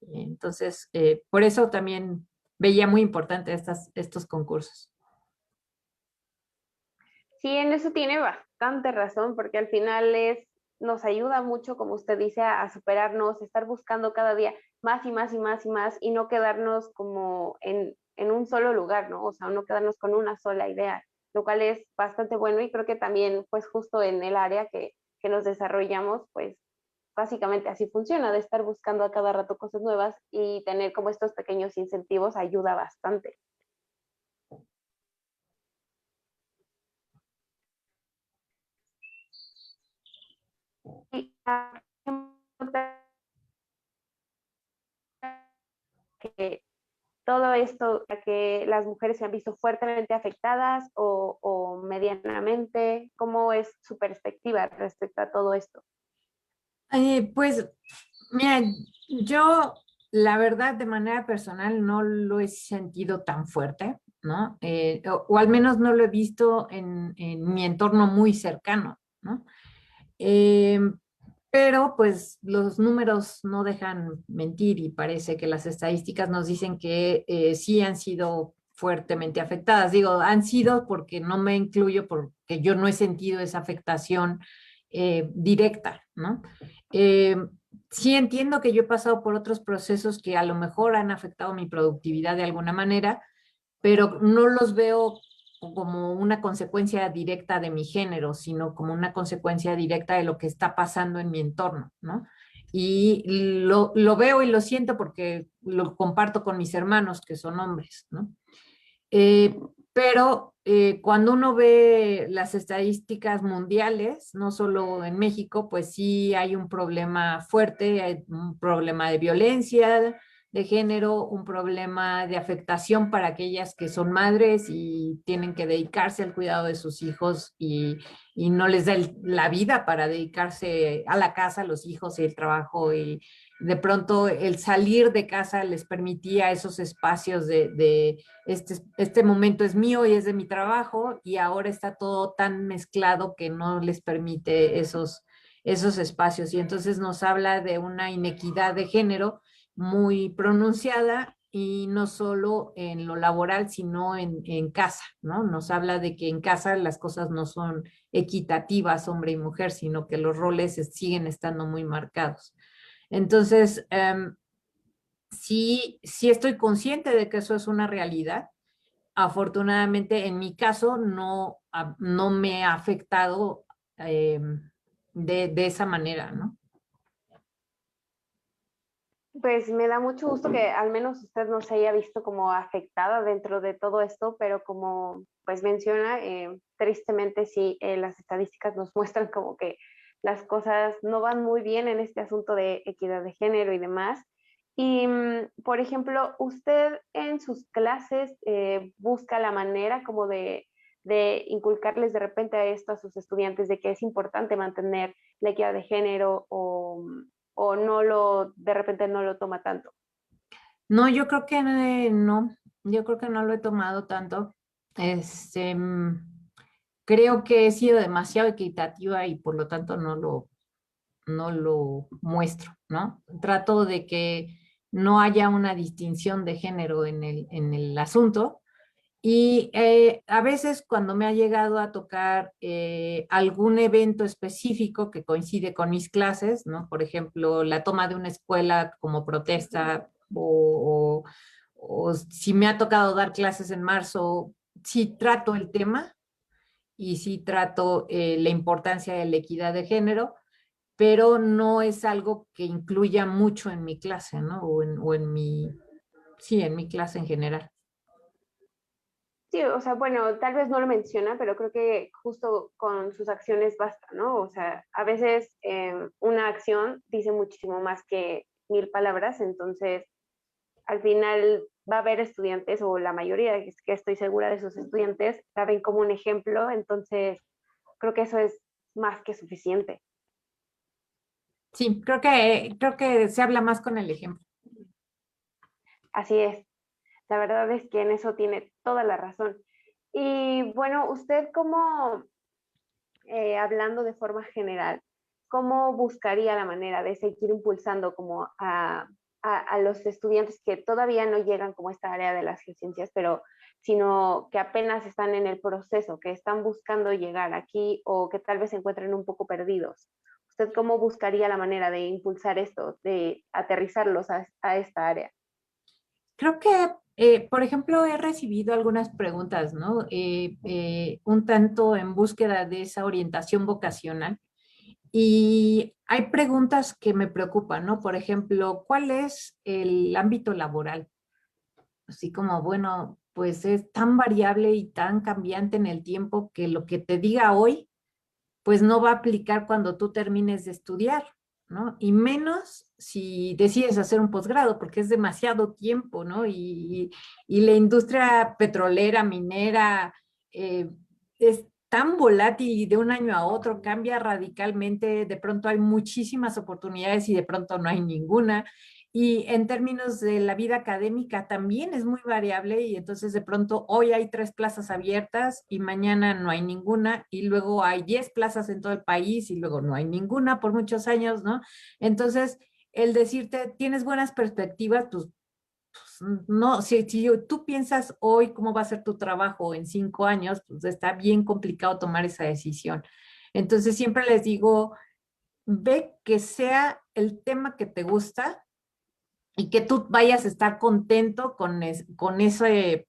Entonces, por eso también veía muy importante estos concursos. Sí, en eso tiene bastante razón, porque al final nos ayuda mucho, como usted dice, a superarnos, estar buscando cada día más y más y más y más y no quedarnos como en un solo lugar, ¿no? O sea, no quedarnos con una sola idea, lo cual es bastante bueno y creo que también, pues justo en el área que nos desarrollamos, pues básicamente así funciona, de estar buscando a cada rato cosas nuevas y tener como estos pequeños incentivos ayuda bastante. Y, que todo esto, a que las mujeres se han visto fuertemente afectadas o medianamente, ¿cómo es su perspectiva respecto a todo esto? Pues, mira, yo la verdad de manera personal no lo he sentido tan fuerte, ¿no? O al menos no lo he visto en mi entorno muy cercano, ¿no? Eh, pero pues los números no dejan mentir y parece que las estadísticas nos dicen que sí han sido fuertemente afectadas. Digo, han sido porque no me incluyo, porque yo no he sentido esa afectación directa, ¿no? Eh, sí entiendo que yo he pasado por otros procesos que a lo mejor han afectado mi productividad de alguna manera, pero no los veo como una consecuencia directa de mi género, sino como una consecuencia directa de lo que está pasando en mi entorno, ¿no? Y lo veo y lo siento porque lo comparto con mis hermanos que son hombres, ¿no? Eh, pero cuando uno ve las estadísticas mundiales, no solo en México, pues sí hay un problema fuerte, hay un problema de violencia de género, un problema de afectación para aquellas que son madres y tienen que dedicarse al cuidado de sus hijos y no les da la vida para dedicarse a la casa, a los hijos y el trabajo y de pronto el salir de casa les permitía esos espacios de este momento es mío y es de mi trabajo y ahora está todo tan mezclado que no les permite esos espacios y entonces nos habla de una inequidad de género muy pronunciada y no solo en lo laboral, sino en casa, ¿no? Nos habla de que en casa las cosas no son equitativas, hombre y mujer, sino que los roles siguen estando muy marcados. Entonces, sí estoy consciente de que eso es una realidad. Afortunadamente, en mi caso, no me ha afectado de esa manera, ¿no? Pues me da mucho gusto que al menos usted no se haya visto como afectada dentro de todo esto, pero como pues menciona, tristemente sí, las estadísticas nos muestran como que las cosas no van muy bien en este asunto de equidad de género y demás. Y, por ejemplo, usted en sus clases busca la manera como de inculcarles de repente a esto a sus estudiantes de que es importante mantener la equidad de género o no de repente no lo toma tanto. No, yo creo que no, yo creo que no lo he tomado tanto. Este, creo que he sido demasiado equitativa y por lo tanto no lo muestro, ¿no? Trato de que no haya una distinción de género en el asunto. Y a veces cuando me ha llegado a tocar algún evento específico que coincide con mis clases, ¿no? Por ejemplo, la toma de una escuela como protesta o si me ha tocado dar clases en marzo, sí trato el tema y sí trato la importancia de la equidad de género, pero no es algo que incluya mucho en mi clase, ¿no? Sí, en mi clase en general. Sí, o sea, bueno, tal vez no lo menciona, pero creo que justo con sus acciones basta, ¿no? O sea, a veces una acción dice muchísimo más que 1000 palabras, entonces al final va a haber estudiantes, o la mayoría, que estoy segura de sus estudiantes, la ven como un ejemplo, entonces creo que eso es más que suficiente. Sí, creo que se habla más con el ejemplo. Así es. La verdad es que en eso tiene toda la razón. Y bueno, usted como, hablando de forma general, ¿cómo buscaría la manera de seguir impulsando como a los estudiantes que todavía no llegan como a esta área de las geociencias, pero sino que apenas están en el proceso, que están buscando llegar aquí o que tal vez se encuentren un poco perdidos? ¿Usted cómo buscaría la manera de impulsar esto, de aterrizarlos a esta área? Creo que, por ejemplo, he recibido algunas preguntas, ¿no? Un tanto en búsqueda de esa orientación vocacional. Y hay preguntas que me preocupan, ¿no? Por ejemplo, ¿cuál es el ámbito laboral? Así como, bueno, pues es tan variable y tan cambiante en el tiempo que lo que te diga hoy pues no va a aplicar cuando tú termines de estudiar, ¿no? Y menos si decides hacer un posgrado, porque es demasiado tiempo, ¿no? Y la industria petrolera, minera, es tan volátil y de un año a otro cambia radicalmente, de pronto hay muchísimas oportunidades y de pronto no hay ninguna. Y en términos de la vida académica también es muy variable y entonces de pronto hoy hay 3 plazas abiertas y mañana no hay ninguna y luego hay 10 plazas en todo el país y luego no hay ninguna por muchos años, ¿no? Entonces, el decirte, tienes buenas perspectivas, pues no, si tú piensas hoy cómo va a ser tu trabajo en 5 años, pues está bien complicado tomar esa decisión. Entonces, siempre les digo, ve que sea el tema que te gusta y que tú vayas a estar contento con ese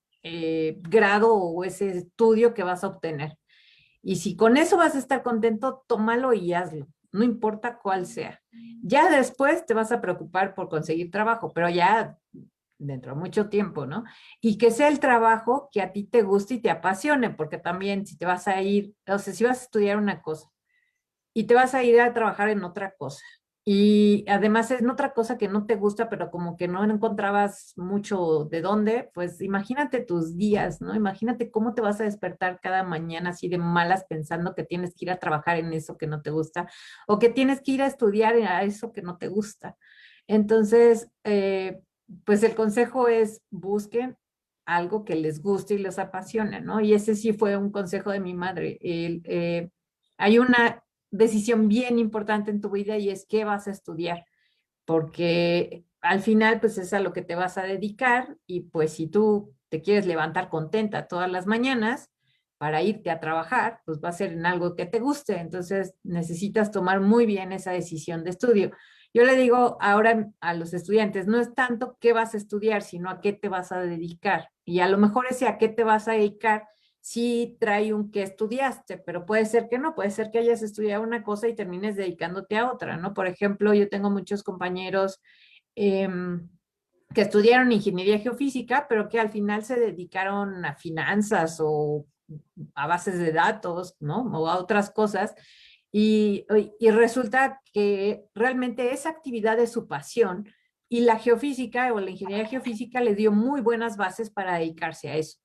grado o ese estudio que vas a obtener. Y si con eso vas a estar contento, tómalo y hazlo, no importa cuál sea. Ya después te vas a preocupar por conseguir trabajo, pero ya dentro de mucho tiempo, ¿no? Y que sea el trabajo que a ti te guste y te apasione, porque también si te vas a ir, o sea, si vas a estudiar una cosa y te vas a ir a trabajar en otra cosa. Y además es en otra cosa que no te gusta, pero como que no encontrabas mucho de dónde, pues imagínate tus días, ¿no? Imagínate cómo te vas a despertar cada mañana así de malas pensando que tienes que ir a trabajar en eso que no te gusta o que tienes que ir a estudiar a eso que no te gusta. Entonces, pues el consejo es busquen algo que les guste y les apasione, ¿no? Y ese sí fue un consejo de mi madre. Hay una decisión bien importante en tu vida y es qué vas a estudiar, porque al final pues es a lo que te vas a dedicar y pues si tú te quieres levantar contenta todas las mañanas para irte a trabajar, pues va a ser en algo que te guste, entonces necesitas tomar muy bien esa decisión de estudio. Yo le digo ahora a los estudiantes, no es tanto qué vas a estudiar, sino a qué te vas a dedicar. Y a lo mejor ese a qué te vas a dedicar sí trae un qué estudiaste, pero puede ser que no, puede ser que hayas estudiado una cosa y termines dedicándote a otra, ¿no? Por ejemplo, yo tengo muchos compañeros que estudiaron ingeniería geofísica, pero que al final se dedicaron a finanzas o a bases de datos, ¿no? O a otras cosas. Y resulta que realmente esa actividad es su pasión y la geofísica o la ingeniería geofísica le dio muy buenas bases para dedicarse a eso.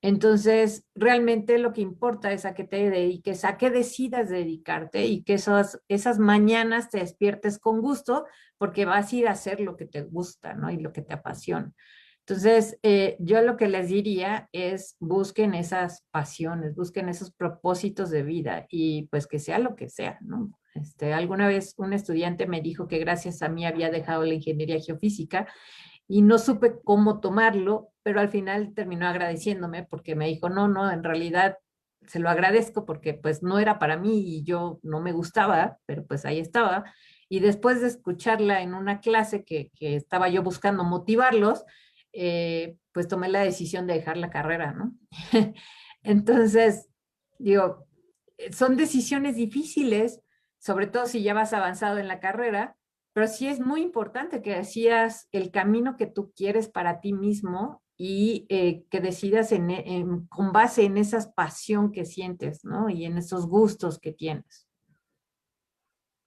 Entonces, realmente lo que importa es a qué te dediques, a qué decidas dedicarte y que esas mañanas te despiertes con gusto porque vas a ir a hacer lo que te gusta, ¿no? Y lo que te apasiona. Entonces, yo lo que les diría es busquen esas pasiones, busquen esos propósitos de vida y pues que sea lo que sea, ¿no? Alguna vez un estudiante me dijo que gracias a mí había dejado la ingeniería geofísica y no supe cómo tomarlo, pero al final terminó agradeciéndome porque me dijo, no, no, en realidad se lo agradezco porque pues no era para mí y yo no me gustaba, pero pues ahí estaba. Y después de escucharla en una clase que estaba yo buscando motivarlos, pues tomé la decisión de dejar la carrera, ¿no? Entonces, digo, son decisiones difíciles, sobre todo si ya vas avanzado en la carrera, pero sí es muy importante que decidas el camino que tú quieres para ti mismo y que decidas con base en esa pasión que sientes, ¿no? Y en esos gustos que tienes.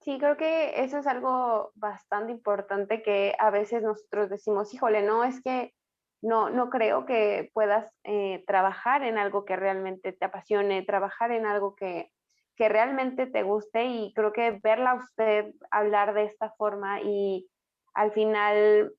Sí, creo que eso es algo bastante importante que a veces nosotros decimos, híjole, no, es que no creo que puedas trabajar en algo que realmente te apasione, trabajar en algo que realmente te guste y creo que verla a usted hablar de esta forma y al final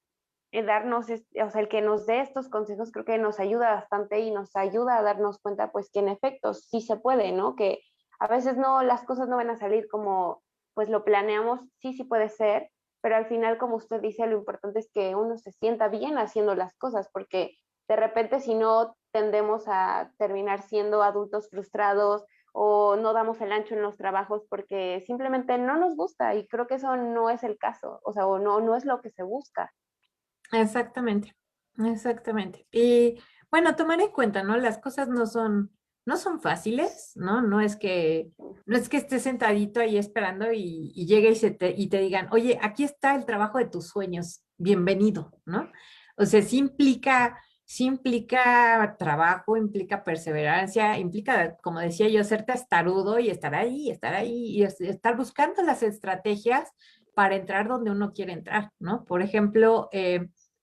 o sea, el que nos dé estos consejos creo que nos ayuda bastante y nos ayuda a darnos cuenta pues que en efecto sí se puede, ¿no? Que a veces no, las cosas no van a salir como pues lo planeamos, sí, sí puede ser, pero al final, como usted dice, lo importante es que uno se sienta bien haciendo las cosas, porque de repente si no tendemos a terminar siendo adultos frustrados o no damos el ancho en los trabajos porque simplemente no nos gusta y creo que eso no es el caso, o sea, o no es lo que se busca. Exactamente, exactamente. Y bueno, tomar en cuenta, ¿no? Las cosas no son fáciles, ¿no? No es que estés sentadito ahí esperando y llegue y te digan, oye, aquí está el trabajo de tus sueños, bienvenido, ¿no? O sea, sí implica trabajo, implica perseverancia, implica, como decía yo, ser testarudo y estar ahí y estar buscando las estrategias para entrar donde uno quiere entrar, ¿no? Por ejemplo,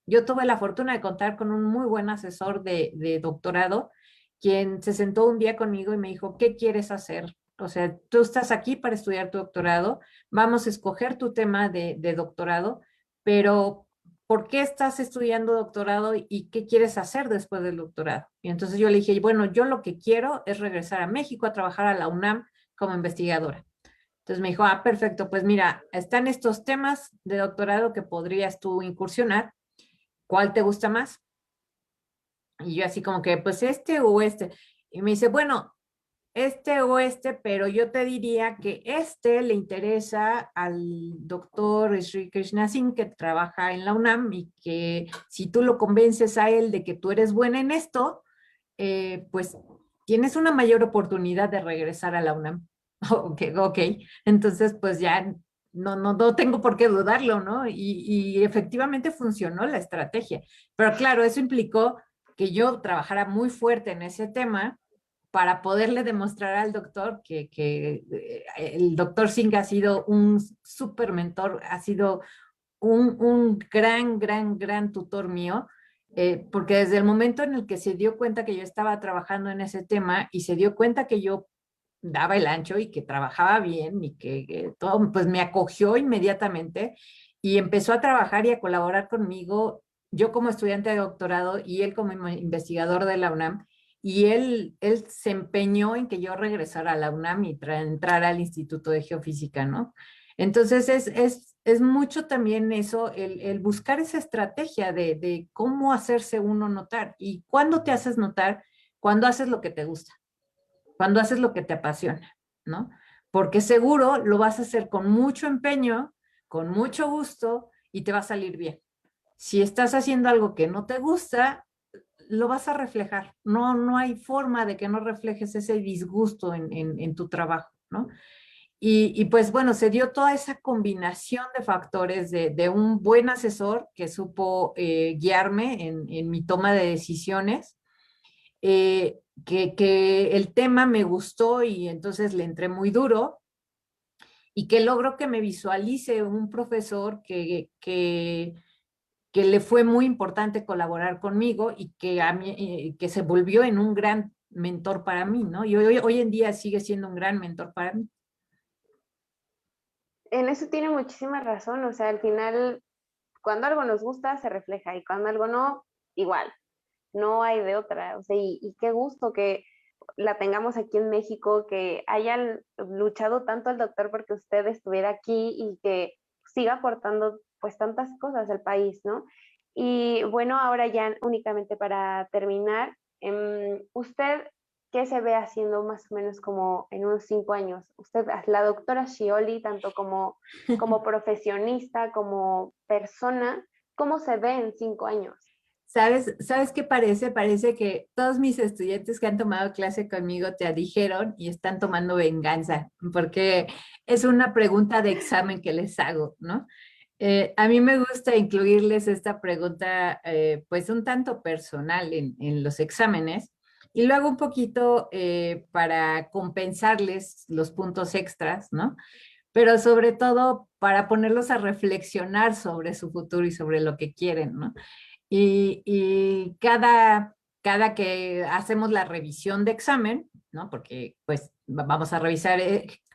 yo tuve la fortuna de contar con un muy buen asesor de doctorado, quien se sentó un día conmigo y me dijo, ¿qué quieres hacer? O sea, tú estás aquí para estudiar tu doctorado, vamos a escoger tu tema de doctorado, pero ¿por qué estás estudiando doctorado y qué quieres hacer después del doctorado? Y entonces yo le dije, bueno, yo lo que quiero es regresar a México a trabajar a la UNAM como investigadora. Entonces me dijo, perfecto, pues mira, están estos temas de doctorado que podrías tú incursionar. ¿Cuál te gusta más? Y yo así como que, pues este o este. Y me dice, bueno, este o este, pero yo te diría que este le interesa al doctor Sri Krishna Singh que trabaja en la UNAM y que si tú lo convences a él de que tú eres buena en esto, pues tienes una mayor oportunidad de regresar a la UNAM. Ok, ok. Entonces, pues ya no tengo por qué dudarlo, ¿no? Y efectivamente funcionó la estrategia. Pero claro, eso implicó que yo trabajara muy fuerte en ese tema para poderle demostrar al doctor que el doctor Singh ha sido un súper mentor, ha sido un gran, gran, gran tutor mío, porque desde el momento en el que se dio cuenta que yo estaba trabajando en ese tema y se dio cuenta que yo daba el ancho y que trabajaba bien y que todo, pues me acogió inmediatamente y empezó a trabajar y a colaborar conmigo, yo como estudiante de doctorado y él como investigador de la UNAM. Y él se empeñó en que yo regresara a la UNAM y entrara al Instituto de Geofísica, ¿no? Entonces es mucho también eso, el buscar esa estrategia de cómo hacerse uno notar. ¿Y cuándo te haces notar? Cuando haces lo que te gusta, cuando haces lo que te apasiona, ¿no? Porque seguro lo vas a hacer con mucho empeño, con mucho gusto y te va a salir bien. Si estás haciendo algo que no te gusta, lo vas a reflejar. No hay forma de que no reflejes ese disgusto en tu trabajo, ¿no? Pues bueno, se dio toda esa combinación de factores de un buen asesor que supo guiarme en mi toma de decisiones, que el tema me gustó y entonces le entré muy duro y que logro que me visualice un profesor que le fue muy importante colaborar conmigo y que, a mí, que se volvió en un gran mentor para mí, ¿no? Y hoy en día sigue siendo un gran mentor para mí. En eso tiene muchísima razón, o sea, al final, cuando algo nos gusta, se refleja y cuando algo no, igual, no hay de otra, o sea, y qué gusto que la tengamos aquí en México, que hayan luchado tanto el doctor porque usted estuviera aquí y que siga aportando pues tantas cosas al país, ¿no? Y bueno, ahora ya únicamente para terminar, ¿usted qué se ve haciendo más o menos como en unos 5 años? Usted, la doctora Scioli, tanto como profesionista, como persona, ¿cómo se ve en 5 años? ¿Sabes qué parece? Parece que todos mis estudiantes que han tomado clase conmigo te dijeron y están tomando venganza, porque es una pregunta de examen que les hago, ¿no? A mí me gusta incluirles esta pregunta, pues un tanto personal en los exámenes, y luego un poquito para compensarles los puntos extras, ¿no? Pero sobre todo para ponerlos a reflexionar sobre su futuro y sobre lo que quieren, ¿no? Y cada que hacemos la revisión de examen, ¿no? Porque pues vamos a revisar,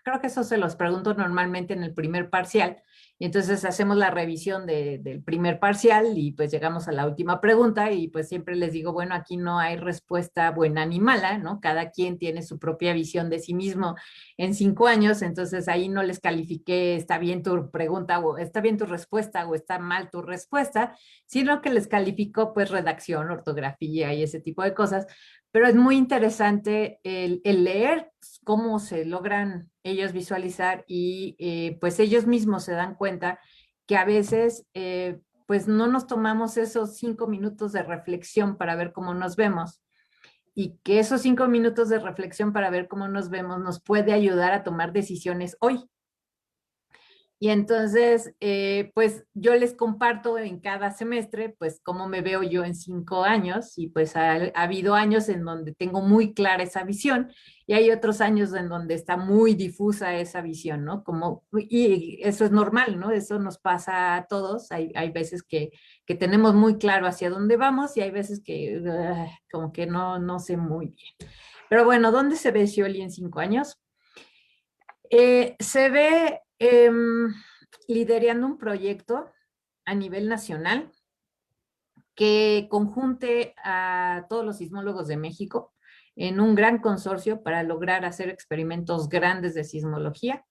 creo que eso se los pregunto normalmente en el primer parcial, y entonces hacemos la revisión del primer parcial y pues llegamos a la última pregunta y pues siempre les digo, bueno, aquí no hay respuesta buena ni mala, ¿no? Cada quien tiene su propia visión de sí mismo en 5 años, entonces ahí no les califiqué, está bien tu pregunta o está bien tu respuesta o está mal tu respuesta, sino que les califico pues redacción, ortografía y ese tipo de cosas, pero es muy interesante el leer cómo se logran ellos visualizar y pues ellos mismos se dan cuenta que a veces pues no nos tomamos esos 5 minutos de reflexión para ver cómo nos vemos y que esos 5 minutos de reflexión para ver cómo nos vemos nos puede ayudar a tomar decisiones hoy. Y entonces, pues yo les comparto en cada semestre, pues cómo me veo yo en 5 años y pues ha habido años en donde tengo muy clara esa visión y hay otros años en donde está muy difusa esa visión, ¿no? Y eso es normal, ¿no? Eso nos pasa a todos. Hay veces que tenemos muy claro hacia dónde vamos y hay veces que como que no sé muy bien. Pero bueno, ¿dónde se ve Scioli en 5 años? Se ve liderando un proyecto a nivel nacional que conjunte a todos los sismólogos de México en un gran consorcio para lograr hacer experimentos grandes de sismología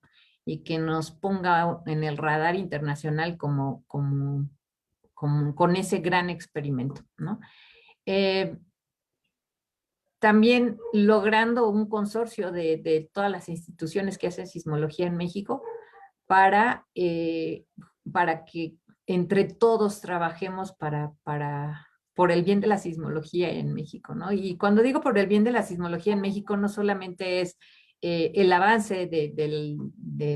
y que nos ponga en el radar internacional con ese gran experimento, ¿no? También logrando un consorcio de todas las instituciones que hacen sismología en México para que entre todos trabajemos por el bien de la sismología en México, ¿no? Y cuando digo por el bien de la sismología en México, no solamente es el avance de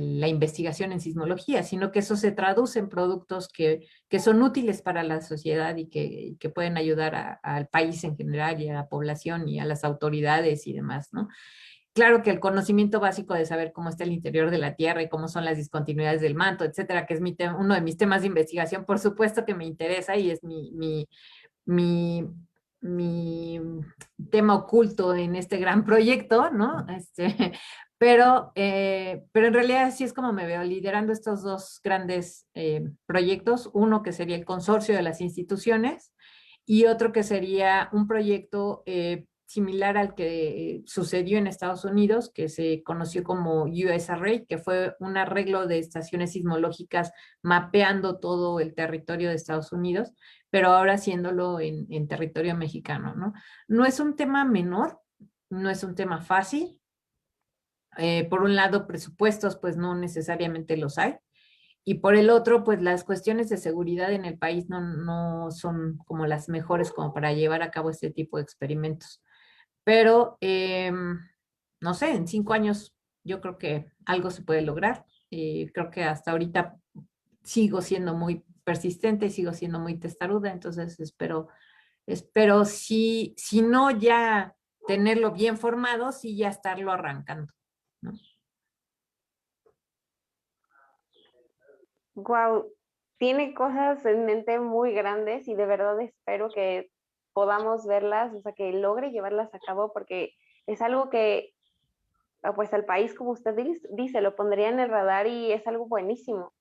la investigación en sismología, sino que eso se traduce en productos que son útiles para la sociedad y que pueden ayudar al país en general y a la población y a las autoridades y demás, ¿no? Claro que el conocimiento básico de saber cómo está el interior de la Tierra y cómo son las discontinuidades del manto, etcétera, que es uno de mis temas de investigación, por supuesto que me interesa y es mi, mi tema oculto en este gran proyecto, ¿no? Pero en realidad así es como me veo liderando estos dos grandes proyectos, uno que sería el consorcio de las instituciones y otro que sería un proyecto similar al que sucedió en Estados Unidos, que se conoció como US Array, que fue un arreglo de estaciones sismológicas mapeando todo el territorio de Estados Unidos, pero ahora haciéndolo en territorio mexicano, ¿no? No es un tema menor, no es un tema fácil. Por un lado, presupuestos, pues no necesariamente los hay. Y por el otro, pues las cuestiones de seguridad en el país no son como las mejores como para llevar a cabo este tipo de experimentos. Pero, no sé, en 5 años yo creo que algo se puede lograr. Creo que hasta ahorita sigo siendo muy persistente, sigo siendo muy testaruda, entonces espero si no ya tenerlo bien formado, sí ya estarlo arrancando, ¿no? Wow, tiene cosas en mente muy grandes y de verdad espero que podamos verlas, o sea, que logre llevarlas a cabo porque es algo que, pues al país, como usted dice, lo pondría en el radar y es algo buenísimo.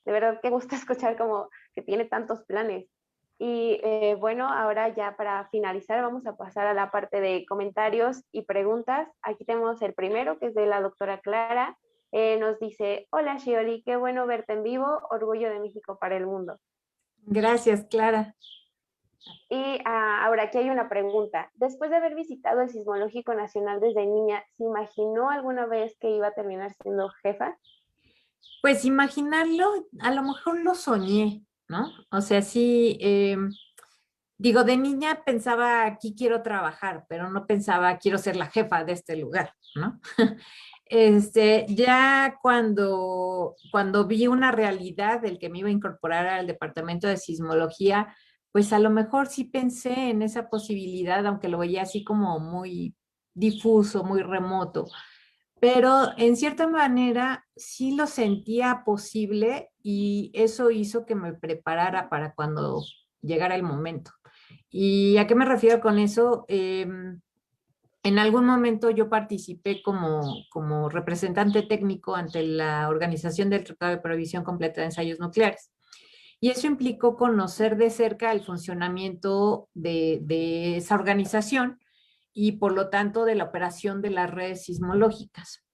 De verdad que gusta escuchar como que tiene tantos planes. Y bueno, ahora ya para finalizar vamos a pasar a la parte de comentarios y preguntas. Aquí tenemos el primero, que es de la doctora Clara. Nos dice, hola Shioli, qué bueno verte en vivo, orgullo de México para el mundo. Gracias, Clara. Y ahora aquí hay una pregunta. Después de haber visitado el Sismológico Nacional desde niña, ¿se imaginó alguna vez que iba a terminar siendo jefa? Pues imaginarlo, a lo mejor lo soñé, ¿no? O sea, sí, digo, de niña pensaba, aquí quiero trabajar, pero no pensaba, quiero ser la jefa de este lugar, ¿no? Ya cuando vi una realidad del que me iba a incorporar al departamento de sismología, pues a lo mejor sí pensé en esa posibilidad, aunque lo veía así como muy difuso, muy remoto, pero en cierta manera sí lo sentía posible y eso hizo que me preparara para cuando llegara el momento. ¿Y a qué me refiero con eso? En algún momento yo participé como representante técnico ante la Organización del Tratado de Prohibición Completa de Ensayos Nucleares. Y eso implicó conocer de cerca el funcionamiento de esa organización y por lo tanto de la operación de las redes sismológicas.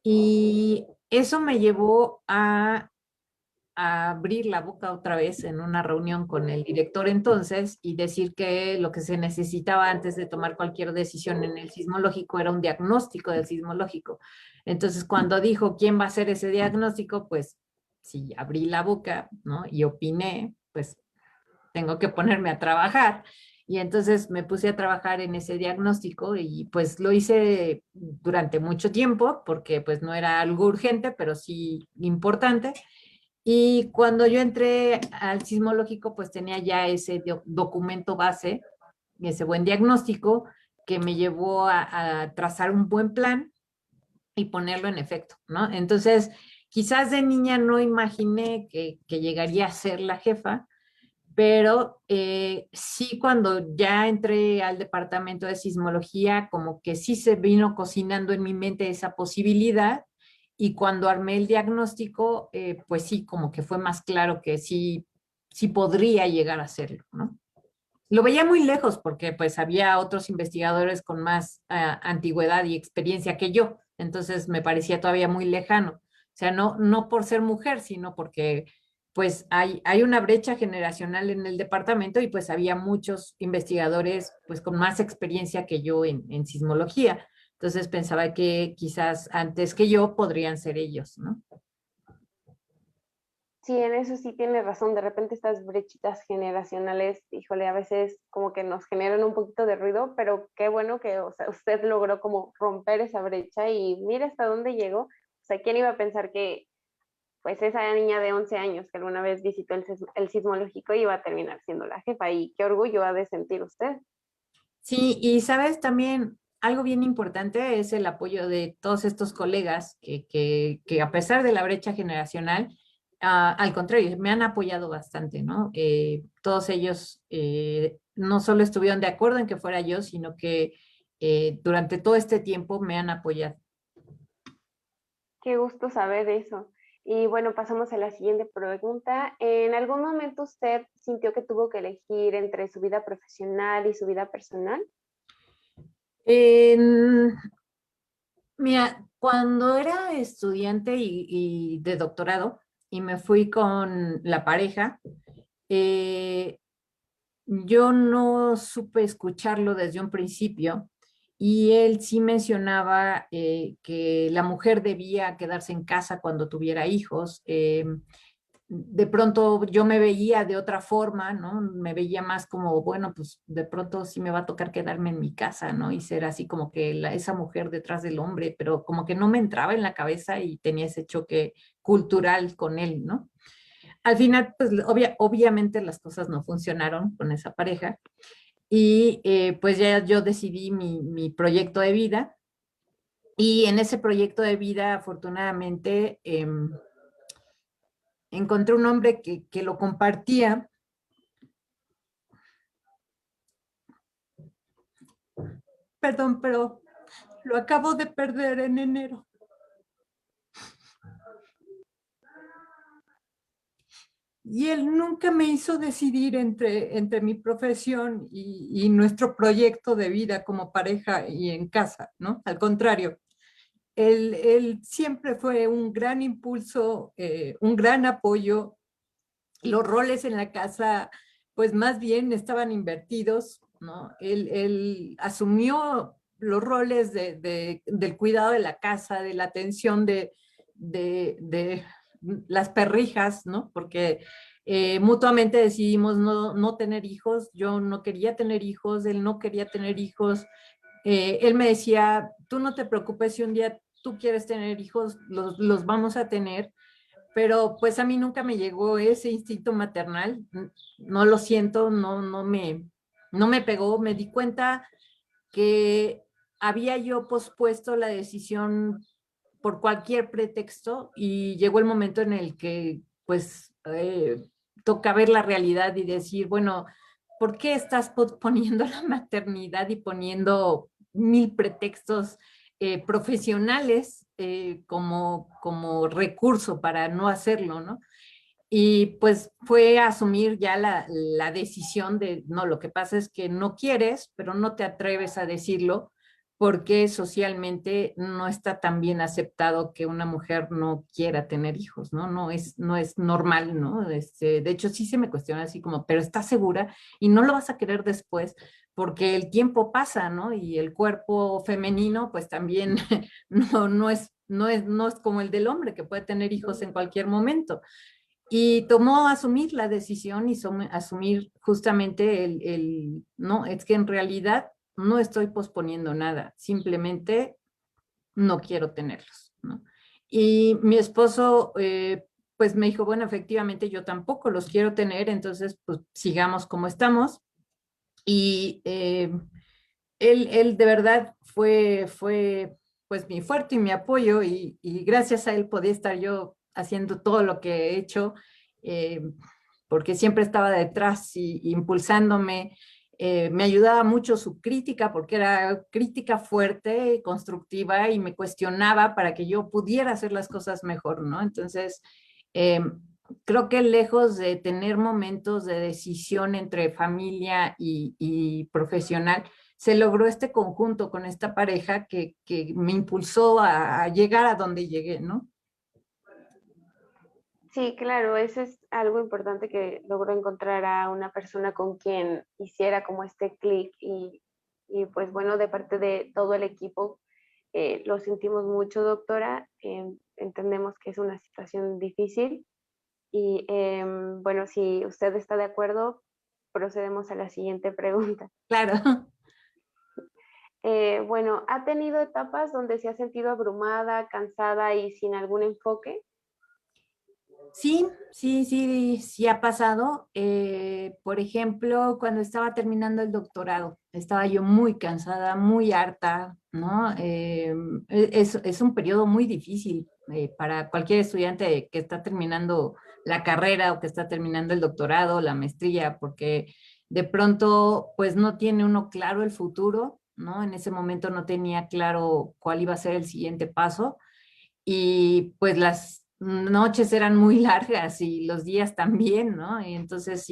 Y eso me llevó a abrir la boca otra vez en una reunión con el director entonces y decir que lo que se necesitaba antes de tomar cualquier decisión en el sismológico era un diagnóstico del sismológico. Entonces, cuando dijo quién va a hacer ese diagnóstico, pues si abrí la boca, ¿no? Y opiné, pues tengo que ponerme a trabajar. Y entonces me puse a trabajar en ese diagnóstico y pues lo hice durante mucho tiempo porque pues no era algo urgente, pero sí importante. Y cuando yo entré al sismológico, pues tenía ya ese documento base, ese buen diagnóstico que me llevó a trazar un buen plan y ponerlo en efecto, ¿no? Entonces, quizás de niña no imaginé que llegaría a ser la jefa, pero sí cuando ya entré al departamento de sismología, como que sí se vino cocinando en mi mente esa posibilidad y cuando armé el diagnóstico, pues sí, como que fue más claro que sí podría llegar a hacerlo, ¿no? Lo veía muy lejos porque pues había otros investigadores con más antigüedad y experiencia que yo, entonces me parecía todavía muy lejano. O sea, no por ser mujer, sino porque pues hay una brecha generacional en el departamento y pues había muchos investigadores pues con más experiencia que yo en sismología. Entonces pensaba que quizás antes que yo podrían ser ellos, ¿no? Sí, en eso sí tiene razón. De repente estas brechitas generacionales, híjole, a veces como que nos generan un poquito de ruido, pero qué bueno que, o sea, usted logró como romper esa brecha y mira hasta dónde llegó. O sea, ¿quién iba a pensar que pues esa niña de 11 años que alguna vez visitó el sismológico iba a terminar siendo la jefa? Y qué orgullo ha de sentir usted. Sí, y sabes también, algo bien importante es el apoyo de todos estos colegas que a pesar de la brecha generacional, al contrario, me han apoyado bastante, ¿no? Todos ellos no solo estuvieron de acuerdo en que fuera yo, sino que durante todo este tiempo me han apoyado. Qué gusto saber eso. Y bueno, pasamos a la siguiente pregunta. ¿En algún momento usted sintió que tuvo que elegir entre su vida profesional y su vida personal? En- Mira, cuando era estudiante y de doctorado y me fui con la pareja, eh, yo no supe escucharlo desde un principio y él sí mencionaba que la mujer debía quedarse en casa cuando tuviera hijos. De pronto yo me veía de otra forma, ¿no? Me veía más como, bueno, pues de pronto sí me va a tocar quedarme en mi casa, ¿no? Y ser así como que esa mujer detrás del hombre, pero como que no me entraba en la cabeza y tenía ese choque cultural con él, ¿no? Al final, pues obviamente las cosas no funcionaron con esa pareja y pues ya yo decidí mi proyecto de vida y en ese proyecto de vida, afortunadamente, encontré un hombre que lo compartía. Perdón, pero lo acabo de perder en enero. Y él nunca me hizo decidir entre mi profesión y nuestro proyecto de vida como pareja y en casa, ¿no? Al contrario, él siempre fue un gran impulso, un gran apoyo. Los roles en la casa, pues más bien estaban invertidos, ¿no? Él asumió los roles del cuidado de la casa, de la atención de las perrijas, ¿no? Porque mutuamente decidimos no tener hijos, yo no quería tener hijos, él no quería tener hijos. Él me decía, tú no te preocupes si un día tú quieres tener hijos, los vamos a tener, pero pues a mí nunca me llegó ese instinto maternal, no lo siento, no me pegó, me di cuenta que había yo pospuesto la decisión por cualquier pretexto y llegó el momento en el que pues toca ver la realidad y decir, bueno, ¿por qué estás posponiendo la maternidad y poniendo mil pretextos profesionales como recurso para no hacerlo, ¿no? Y pues fue asumir ya la decisión de, no, lo que pasa es que no quieres, pero no te atreves a decirlo porque socialmente no está tan bien aceptado que una mujer no quiera tener hijos, ¿no? No es normal, ¿no? De hecho, sí se me cuestiona así como, pero ¿estás segura? Y no lo vas a querer después porque el tiempo pasa, ¿no? Y el cuerpo femenino, pues también no es como el del hombre que puede tener hijos en cualquier momento. Y tomó asumir la decisión y asumir justamente no, es que en realidad no estoy posponiendo nada, simplemente no quiero tenerlos, ¿no? Y mi esposo, pues me dijo, bueno, efectivamente yo tampoco los quiero tener, entonces pues sigamos como estamos. Y él de verdad fue pues mi fuerte y mi apoyo y gracias a él podía estar yo haciendo todo lo que he hecho, eh, porque siempre estaba detrás y impulsándome. Me ayudaba mucho su crítica porque era crítica fuerte, constructiva y me cuestionaba para que yo pudiera hacer las cosas mejor, ¿no? Entonces, eh, creo que lejos de tener momentos de decisión entre familia y profesional, se logró este conjunto con esta pareja que me impulsó a llegar a donde llegué, ¿no? Sí, claro, eso es algo importante que logró encontrar a una persona con quien hiciera como este clic y pues bueno, de parte de todo el equipo, lo sentimos mucho, doctora, entendemos que es una situación difícil y bueno, si usted está de acuerdo, procedemos a la siguiente pregunta. Claro. Bueno, ¿ha tenido etapas donde se ha sentido abrumada, cansada y sin algún enfoque? Sí ha pasado. Por ejemplo, cuando estaba terminando el doctorado, estaba yo muy cansada, muy harta, ¿no? Es un periodo muy difícil para cualquier estudiante que está terminando la carrera o que está terminando el doctorado, la maestría, porque de pronto, pues no tiene uno claro el futuro, ¿no? En ese momento no tenía claro cuál iba a ser el siguiente paso y pues las noches eran muy largas y los días también, ¿no? Y entonces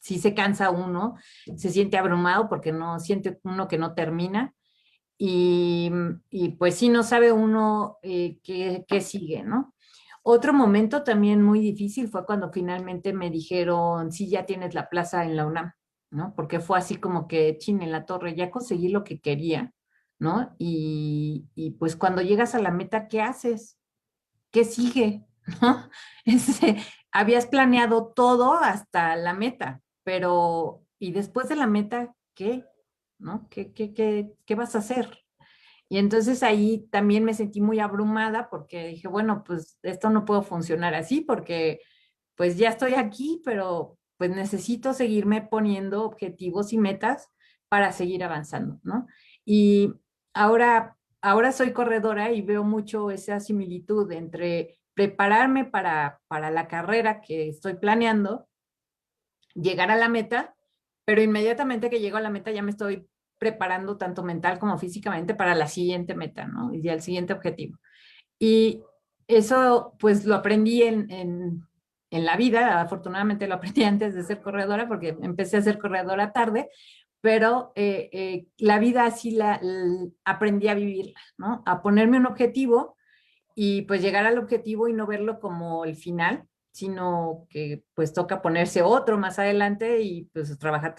sí se cansa uno, se siente abrumado porque no siente uno que no termina y pues sí no sabe uno qué sigue, ¿no? Otro momento también muy difícil fue cuando finalmente me dijeron, sí, ya tienes la plaza en la UNAM, ¿no? Porque fue así como que, chin, en la torre, ya conseguí lo que quería, ¿no? Y pues cuando llegas a la meta, ¿qué haces? ¿Qué sigue? ¿No? Este, habías planeado todo hasta la meta, pero ¿y después de la meta qué? ¿No? ¿Qué vas a hacer? Y entonces ahí también me sentí muy abrumada porque dije, bueno, pues esto no puedo funcionar así porque pues ya estoy aquí, pero pues necesito seguirme poniendo objetivos y metas para seguir avanzando, ¿no? Y ahora soy corredora y veo mucho esa similitud entre prepararme para la carrera que estoy planeando, llegar a la meta, pero inmediatamente que llego a la meta ya me estoy preparando tanto mental como físicamente para la siguiente meta, ¿no? Y el siguiente objetivo. Y eso pues lo aprendí en la vida, afortunadamente lo aprendí antes de ser corredora porque empecé a ser corredora tarde, pero la vida así aprendí a vivirla, ¿no? A ponerme un objetivo y pues llegar al objetivo y no verlo como el final, sino que pues toca ponerse otro más adelante y pues trabajar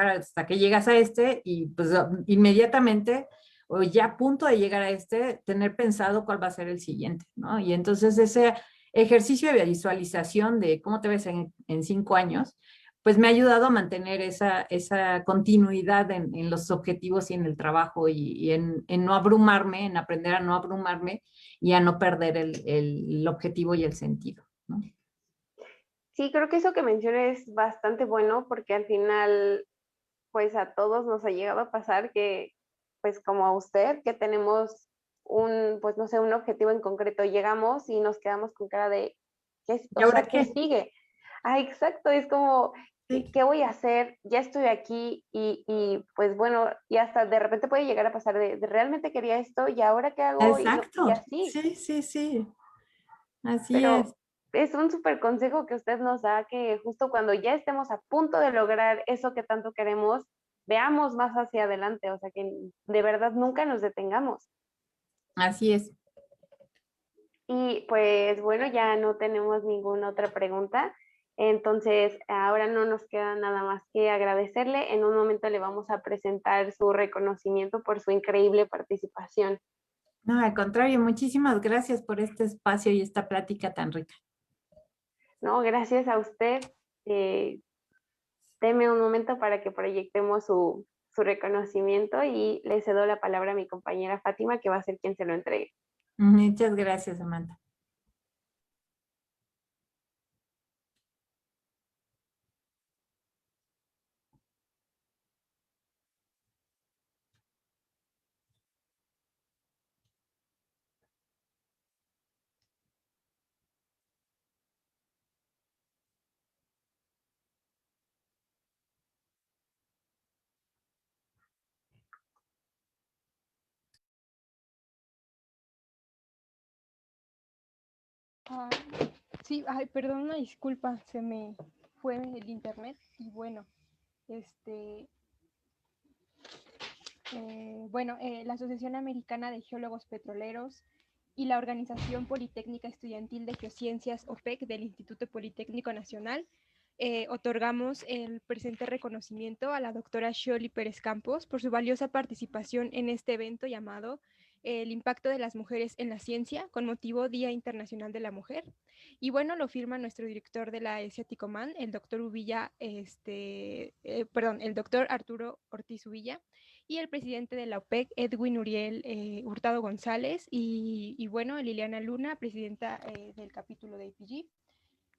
hasta que llegas a este y pues inmediatamente o ya a punto de llegar a este, tener pensado cuál va a ser el siguiente, ¿no? Y entonces ese ejercicio de visualización de cómo te ves en 5 años, pues me ha ayudado a mantener esa continuidad en los objetivos y en el trabajo y en no abrumarme, en aprender a no abrumarme y a no perder el objetivo y el sentido, ¿no? Sí, creo que eso que mencionas es bastante bueno porque al final, pues a todos nos ha llegado a pasar que, pues como a usted, que tenemos un, pues no sé, un objetivo en concreto, llegamos y nos quedamos con cara de, ¿Y o ahora sea, ¿qué qué? sigue? Ah, exacto, es como, Sí, ¿qué voy a hacer? Ya estoy aquí y pues bueno, y hasta de repente puede llegar a pasar de realmente quería esto y ahora qué hago y exacto. así. Sí, sí, sí. Así es. Pero es un súper consejo que usted nos da que justo cuando ya estemos a punto de lograr eso que tanto queremos, veamos más hacia adelante, o sea, que de verdad nunca nos detengamos. Así es. Y pues bueno, ya no tenemos ninguna otra pregunta. Entonces, ahora no nos queda nada más que agradecerle. En un momento le vamos a presentar su reconocimiento por su increíble participación. No, al contrario, muchísimas gracias por este espacio y esta plática tan rica. No, gracias a usted. Eh, Deme un momento para que proyectemos su reconocimiento y le cedo la palabra a mi compañera Fátima, que va a ser quien se lo entregue. Muchas gracias, Amanda. Ah, sí, ay, perdón, una disculpa, se me fue el internet y bueno, este, la Asociación Americana de Geólogos Petroleros y la Organización Politécnica Estudiantil de Geociencias, OPEC, del Instituto Politécnico Nacional, otorgamos el presente reconocimiento a la doctora Xioli Pérez Campos por su valiosa participación en este evento llamado El impacto de las mujeres en la ciencia, con motivo Día Internacional de la Mujer. Y bueno, lo firma nuestro director de la ESIATICOMAN, el doctor el doctor Arturo Ortiz Uvilla, y el presidente de la OPEC, Edwin Uriel Hurtado González, y bueno, Liliana Luna, presidenta del capítulo de APG.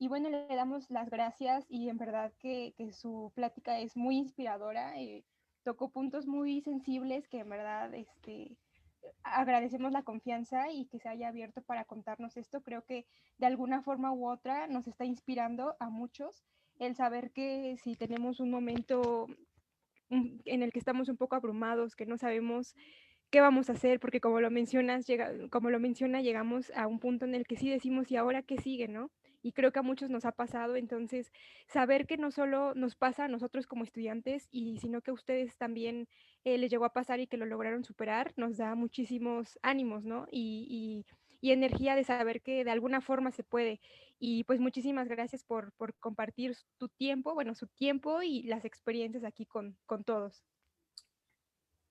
Y bueno, le damos las gracias y en verdad que su plática es muy inspiradora, tocó puntos muy sensibles que en verdad agradecemos la confianza y que se haya abierto para contarnos esto. Creo que de alguna forma u otra nos está inspirando a muchos el saber que si tenemos un momento en el que estamos un poco abrumados, que no sabemos qué vamos a hacer, porque como lo menciona, llegamos a un punto en el que sí decimos, ¿y ahora qué sigue, no? y creo que a muchos nos ha pasado. Entonces, saber que no solo nos pasa a nosotros como estudiantes, y sino que a ustedes también les llegó a pasar y que lo lograron superar, nos da muchísimos ánimos, ¿no? Y energía de saber que de alguna forma se puede. Y pues muchísimas gracias por compartir tu tiempo, bueno, su tiempo y las experiencias aquí con todos.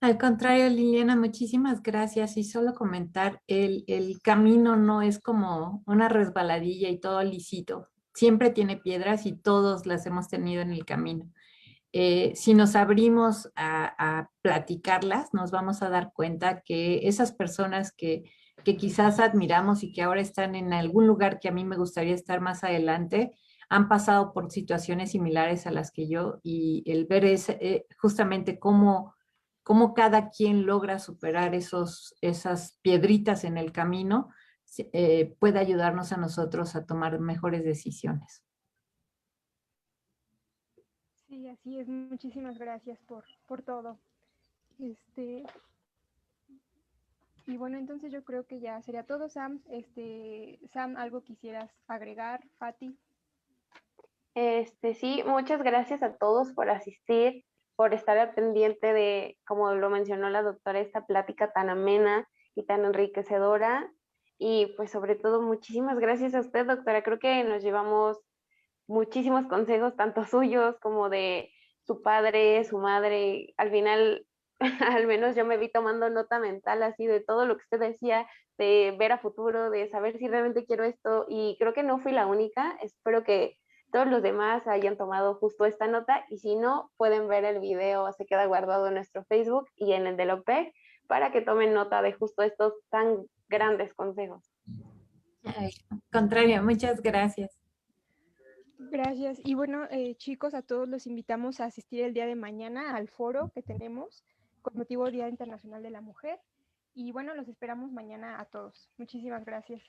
Al contrario, Liliana, muchísimas gracias. Y solo comentar, el camino no es como una resbaladilla y todo lisito. Siempre tiene piedras y todos las hemos tenido en el camino. Si nos abrimos a platicarlas, nos vamos a dar cuenta que esas personas que quizás admiramos y que ahora están en algún lugar que a mí me gustaría estar más adelante, han pasado por situaciones similares a las que yo, y el ver justamente cómo cada quien logra superar esas piedritas en el camino, puede ayudarnos a nosotros a tomar mejores decisiones. Sí, así es. Muchísimas gracias por todo. Y bueno, entonces yo creo que ya sería todo, Sam. Sam, ¿algo quisieras agregar, Fati? Sí, muchas gracias a todos por asistir, por estar al pendiente de, como lo mencionó la doctora, esta plática tan amena y tan enriquecedora. Y pues sobre todo, muchísimas gracias a usted, doctora. Creo que nos llevamos muchísimos consejos, tanto suyos como de su padre, su madre. Al final, al menos yo me vi tomando nota mental así de todo lo que usted decía, de ver a futuro, de saber si realmente quiero esto. Y creo que no fui la única. Espero que todos los demás hayan tomado justo esta nota, y si no, pueden ver el video, se queda guardado en nuestro Facebook y en el de OPEC, para que tomen nota de justo estos tan grandes consejos. Al contrario, muchas gracias. Gracias. Y bueno, chicos, a todos los invitamos a asistir el día de mañana al foro que tenemos con motivo del Día Internacional de la Mujer. Y bueno, los esperamos mañana a todos. Muchísimas gracias.